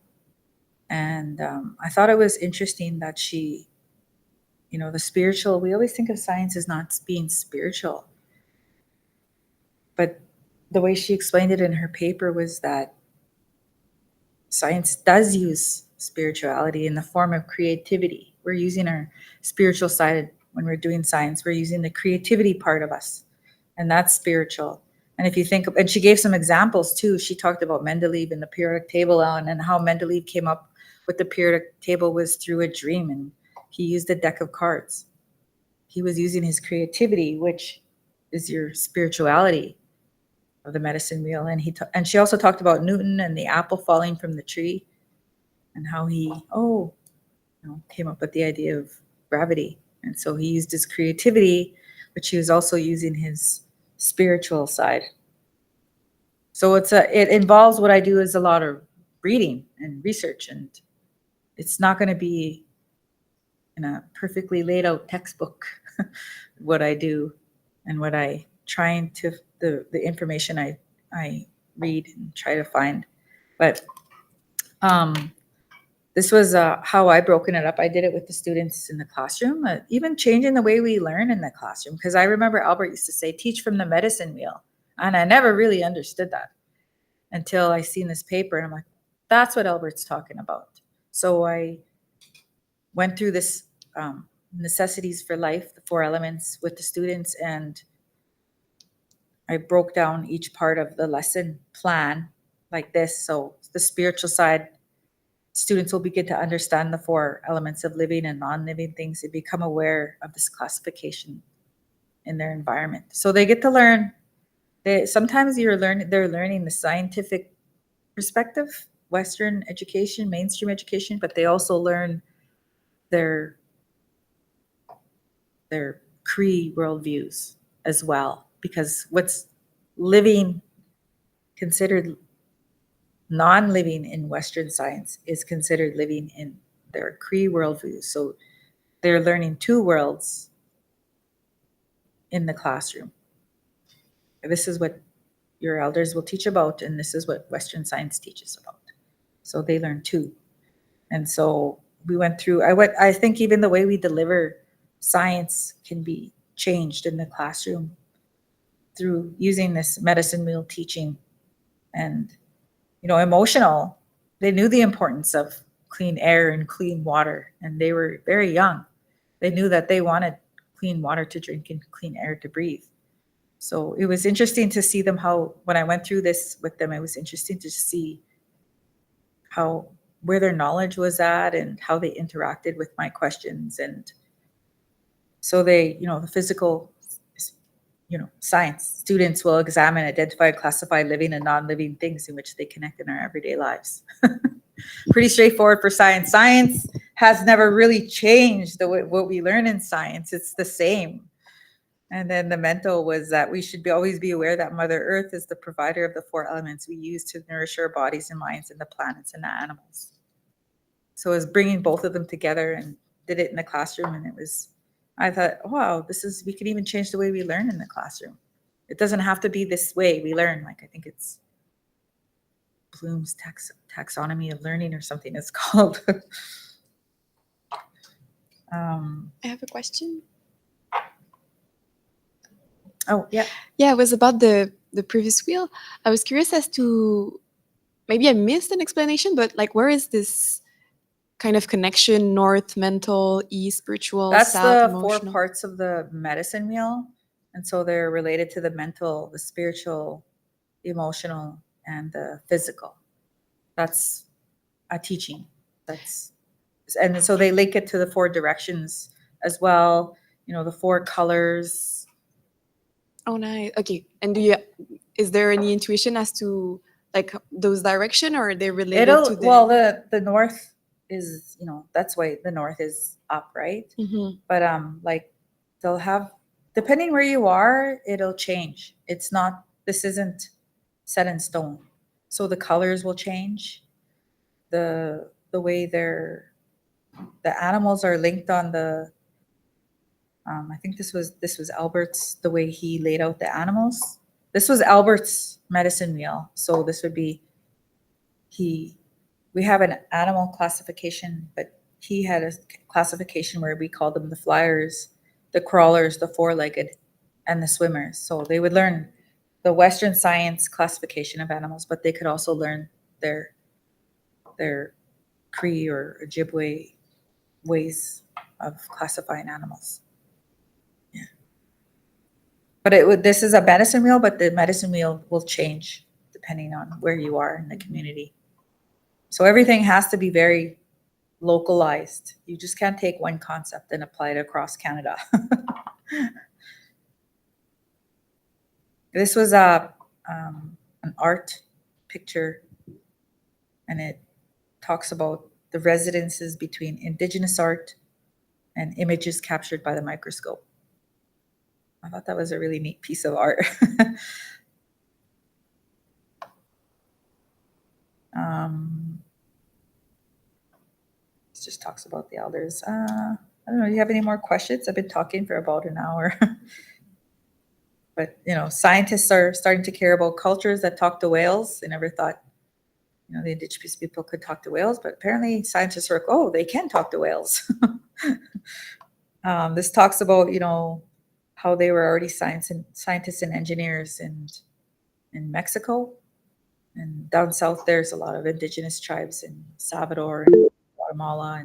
And I thought it was interesting that she, the spiritual, we always think of science as not being spiritual. But the way she explained it in her paper was that science does use spirituality in the form of creativity. We're using our spiritual side when we're doing science. We're using the creativity part of us, and that's spiritual. And if you think, and she gave some examples too. She talked about Mendeleev and the periodic table, and how Mendeleev came up with the periodic table was through a dream, and he used a deck of cards. He was using his creativity, which is your spirituality of the medicine wheel. And she also talked about Newton and the apple falling from the tree, and how he came up with the idea of gravity. And so he used his creativity, but he was also using his spiritual side. So it involves, what I do is a lot of reading and research, and it's not going to be in a perfectly laid out textbook what I do and what I trying to the information I read and try to find. But this was how I broken it up. I did it with the students in the classroom, even changing the way we learn in the classroom. Because I remember Albert used to say, teach from the medicine wheel. And I never really understood that until I seen this paper. And I'm like, that's what Albert's talking about. So I went through this necessities for life, the 4 elements, with the students. And I broke down each part of the lesson plan like this. So the spiritual side, students will begin to understand the 4 elements of living and non-living things and become aware of this classification in their environment. So they get to learn. Sometimes they're learning the scientific perspective, Western education, mainstream education, but they also learn their Cree worldviews as well, because what's considered non-living in Western science is considered living in their Cree worldview. So they're learning 2 worlds in the classroom. This is what your elders will teach about, and this is what Western science teaches about. So they learn 2. And so we went through, I think even the way we deliver science can be changed in the classroom through using this medicine wheel teaching. And emotional, they knew the importance of clean air and clean water, and they were very young. They knew that they wanted clean water to drink and clean air to breathe. So it was interesting to see them, when I went through this with them, it was interesting to see where their knowledge was at and how they interacted with my questions. And so they, the physical, science. Students will examine, identify, classify living and non-living things in which they connect in our everyday lives. Pretty straightforward for science. Science has never really changed what we learn in science. It's the same. And then the mental was that we should always be aware that Mother Earth is the provider of the 4 elements we use to nourish our bodies and minds and the planets and the animals. So it was bringing both of them together, and did it in the classroom. And I thought, wow, we can even change the way we learn in the classroom. It doesn't have to be this way we learn. Like, I think it's Bloom's taxonomy of learning or something it's called. I have a question. Oh, yeah. Yeah, it was about the previous wheel. I was curious as to, maybe I missed an explanation, but like, where is this kind of connection? North mental, east spiritual, That's south the emotional. 4 parts of the medicine wheel. And so they're related to the mental, the spiritual, emotional, and the physical. That's a teaching. And so they link it to the 4 directions as well. The 4 colors. Oh, nice. Okay. And is there any intuition as to like those direction, or are they related to the? Well, the north is, that's why the north is up, right? Mhm. But like they'll have, depending where you are, it'll change. This isn't set in stone. So the colors will change. The way the animals are linked on the I think this was Albert's, the way he laid out the animals. This was Albert's medicine wheel. So this would be we have an animal classification, but he had a classification where we called them the flyers, the crawlers, the 4-legged, and the swimmers. So they would learn the Western science classification of animals, but they could also learn their Cree or Ojibwe ways of classifying animals. Yeah. But this is a medicine wheel, but the medicine wheel will change depending on where you are in the community. So everything has to be very localized. You just can't take one concept and apply it across Canada. This was an art picture, and it talks about the resonances between Indigenous art and images captured by the microscope. I thought that was a really neat piece of art. This just talks about the elders. I don't know. Do you have any more questions? I've been talking for about an hour. But, scientists are starting to care about cultures that talk to whales. They never thought, the Indigenous people could talk to whales, but apparently scientists are like, oh, they can talk to whales. This talks about, how they were already scientists and engineers in Mexico. And down south, there's a lot of Indigenous tribes in Salvador and Guatemala.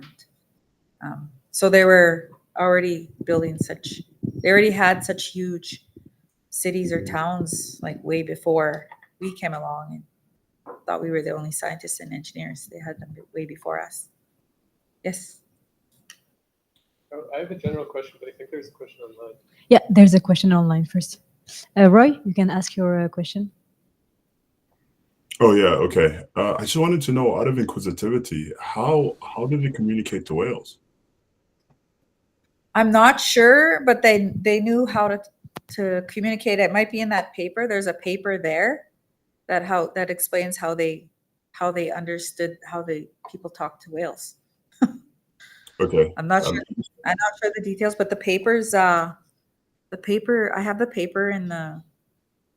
And so they were already they already had such huge cities or towns like way before we came along, and thought we were the only scientists and engineers. They had them way before us. Yes. I have a general question, but I think there's a question online. Yeah, there's a question online first. Roy, you can ask your question. Oh yeah, okay. I just wanted to know, out of inquisitivity, how did they communicate to whales? I'm not sure, but they knew how to communicate. It might be in that paper. There's a paper there that explains how they understood how the people talk to whales. Okay. I'm not sure the details, but the papers, I have the paper in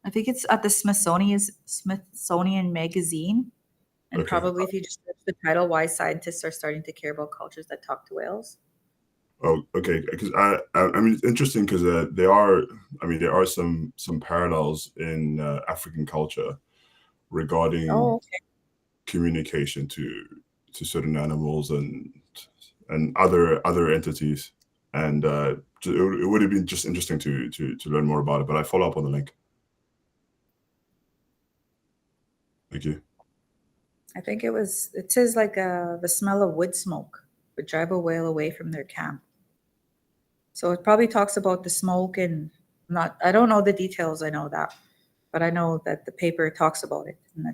I think it's at the Smithsonian Magazine. And Okay. probably if you just search the title, why scientists are starting to care about cultures that talk to whales. Oh, okay. Because I mean, it's interesting because there are some parallels in African culture regarding communication to certain animals and other entities, and it would have been just interesting to learn more about it. But I follow up on the link. Thank you. I think it says like the smell of wood smoke would drive a whale away from their camp. So it probably talks about the smoke and I don't know the details, I know that, but I know that the paper talks about it, and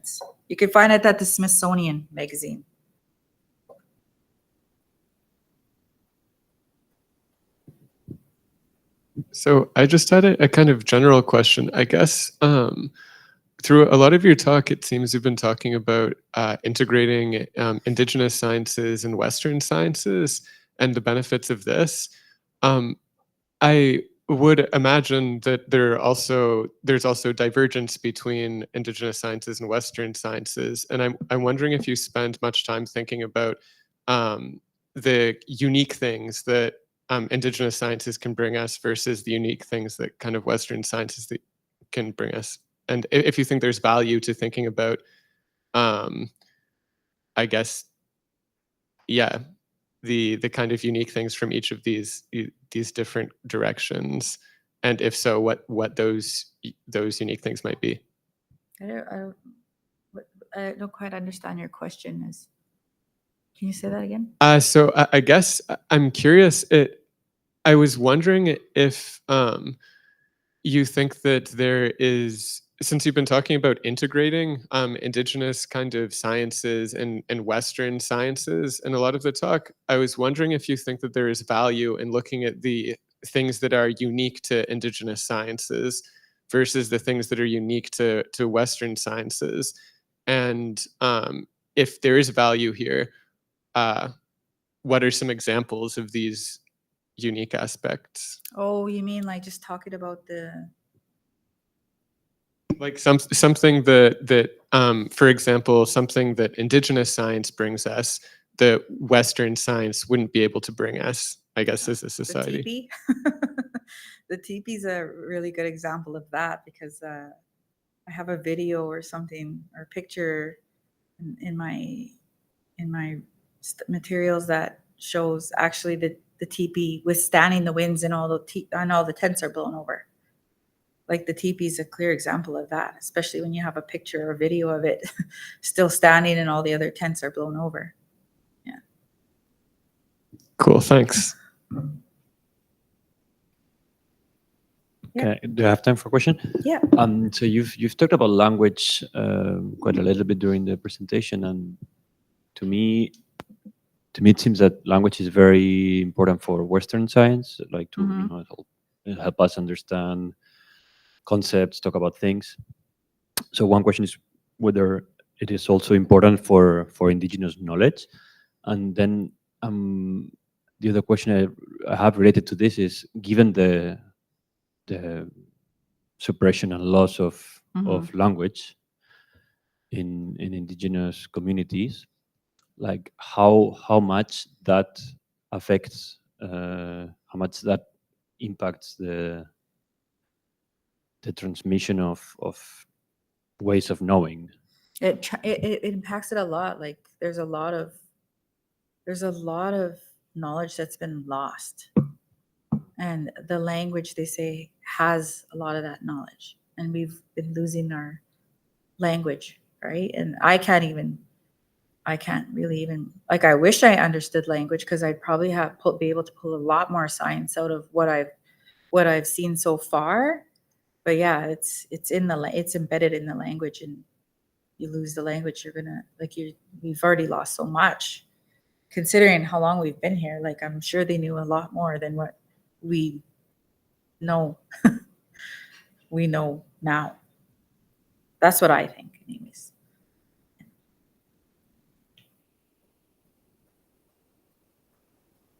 you can find it at the Smithsonian magazine. So I just had a kind of general question. I guess through a lot of your talk, it seems you've been talking about integrating Indigenous sciences and Western sciences and the benefits of this. I would imagine that there's also divergence between Indigenous sciences and Western sciences, and I'm wondering if you spend much time thinking about the unique things that Indigenous sciences can bring us versus the unique things that kind of Western sciences that can bring us, and if you think there's value to thinking about, I guess, yeah, the kind of unique things from each of these different directions, and if so, what those unique things might be. I don't quite understand your question. Can you say that again? So I guess I'm curious. I was wondering if you think that there is, since you've been talking about integrating Indigenous kind of sciences and Western sciences in a lot of the talk, I was wondering if you think that there is value in looking at the things that are unique to Indigenous sciences versus the things that are unique to Western sciences. And if there is value here, what are some examples of these unique aspects? Oh, you mean like just talking about like something that for example, something that Indigenous science brings us that Western science wouldn't be able to bring us, I guess, as a society. The teepee? The teepee is a really good example of that, because I have a video or something or picture in my materials that shows actually the teepee withstanding the winds and all the tents are blown over. Like the teepee is a clear example of that, especially when you have a picture or video of it still standing and all the other tents are blown over. Yeah. Cool, thanks. Okay, do you have time for a question? Yeah. So you've talked about language quite a little bit during the presentation, and to me it seems that language is very important for Western science, like to help us understand concepts, talk about things. So one question is whether it is also important for Indigenous knowledge, and then the other question I have related to this is, given the suppression and loss of language in Indigenous communities, like how much that affects, how much that impacts the transmission of ways of knowing. It impacts it a lot. Like there's a lot of knowledge that's been lost, and the language, they say, has a lot of that knowledge, and we've been losing our language, right? And I can't really even, like, I wish I understood language, because I'd probably be able to pull a lot more science out of what I've seen so far. But yeah, it's embedded in the language, and you lose the language, you're gonna, like, we've already lost so much, considering how long we've been here. Like, I'm sure they knew a lot more than what we know. We know now. That's what I think, anyways.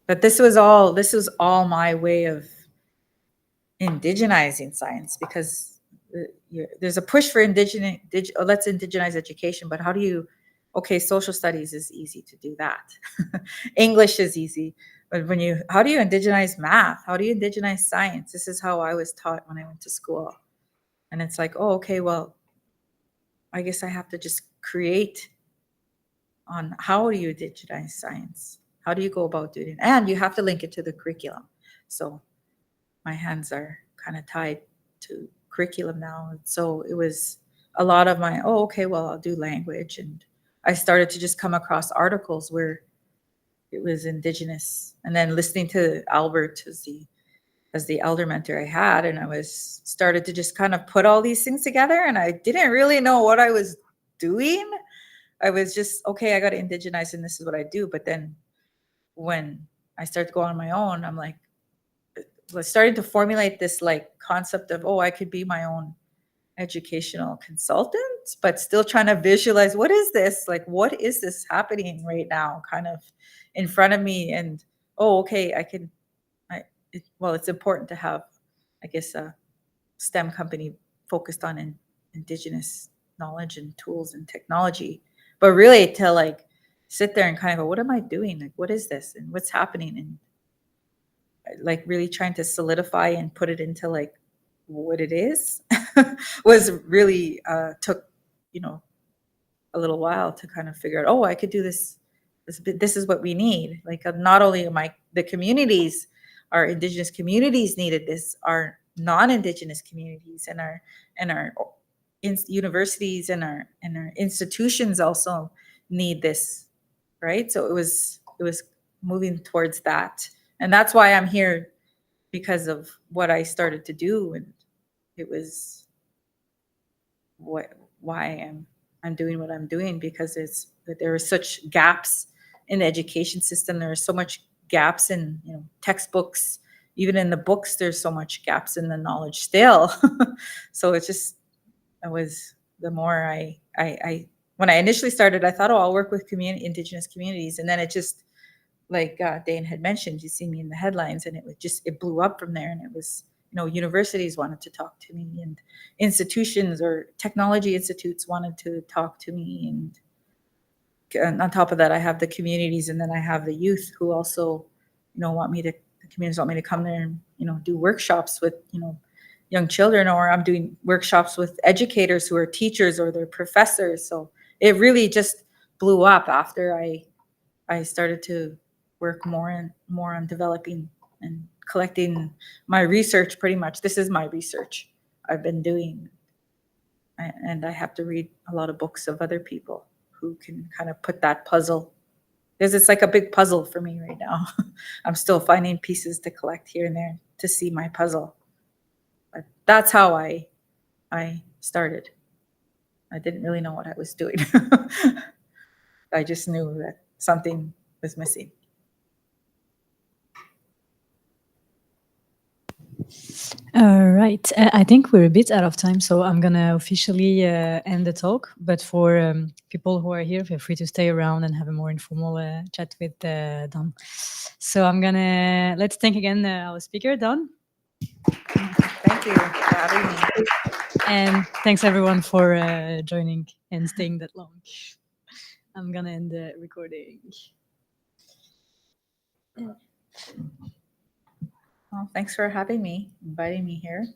But this was all my way of indigenizing science, because there's a push for let's indigenize education, but how do you, social studies is easy to do that. English is easy, but how do you indigenize math? How do you indigenize science? This is how I was taught when I went to school. And it's like, well, I guess I have to just create on how do you indigenize science? How do you go about doing it? And you have to link it to the curriculum. So my hands are kind of tied to curriculum now. And so it was a lot of my, I'll do language. And I started to just come across articles where it was Indigenous. And then listening to Albert as as the elder mentor I had, and I was started to just kind of put all these things together, and I didn't really know what I was doing. I was just, okay, I got to indigenize and this is what I do. But then when I started to go on my own, I'm like, was starting to formulate this like concept of, oh, I could be my own educational consultant, but still trying to visualize, what is this? Like, what is this happening right now kind of in front of me? And, oh, okay, it's important to have, I guess, a STEM company focused on Indigenous knowledge and tools and technology, but really to like sit there and kind of go, what am I doing? Like, what is this and what's happening? And like really trying to solidify and put it into like what it is was really took, a little while to kind of figure out, oh, I could do this. This is what we need. Like not only the communities, our Indigenous communities needed this, our non-Indigenous communities and our universities and our institutions also need this, right? So it was moving towards that. And that's why I'm here, because of what I started to do. And it was why I'm doing what I'm doing, because there are such gaps in the education system. There are so much gaps in textbooks. Even in the books, there's so much gaps in the knowledge still. So it's just, the more I when I initially started, I thought, oh, I'll work with Indigenous communities. And then it just, like Dane had mentioned, you see me in the headlines, and it blew up from there. And it was, universities wanted to talk to me, and institutions or technology institutes wanted to talk to me. And on top of that, I have the communities, and then I have the youth who also, the communities want me to come there and, do workshops with, young children, or I'm doing workshops with educators who are teachers or they're professors. So it really just blew up after I started to work more on developing and collecting my research. Pretty much, this is my research I've been doing, and I have to read a lot of books of other people who can kind of put that puzzle, because it's like a big puzzle for me right now. I'm still finding pieces to collect here and there to see my puzzle. But that's how I started. I didn't really know what I was doing. I just knew that something was missing. All right. I think we're a bit out of time, so I'm going to officially end the talk. But for people who are here, feel free to stay around and have a more informal chat with Don. So let's thank again our speaker, Don. Thank you for having me. And thanks everyone for joining and staying that long. I'm going to end the recording. Well, thanks for having me, inviting me here.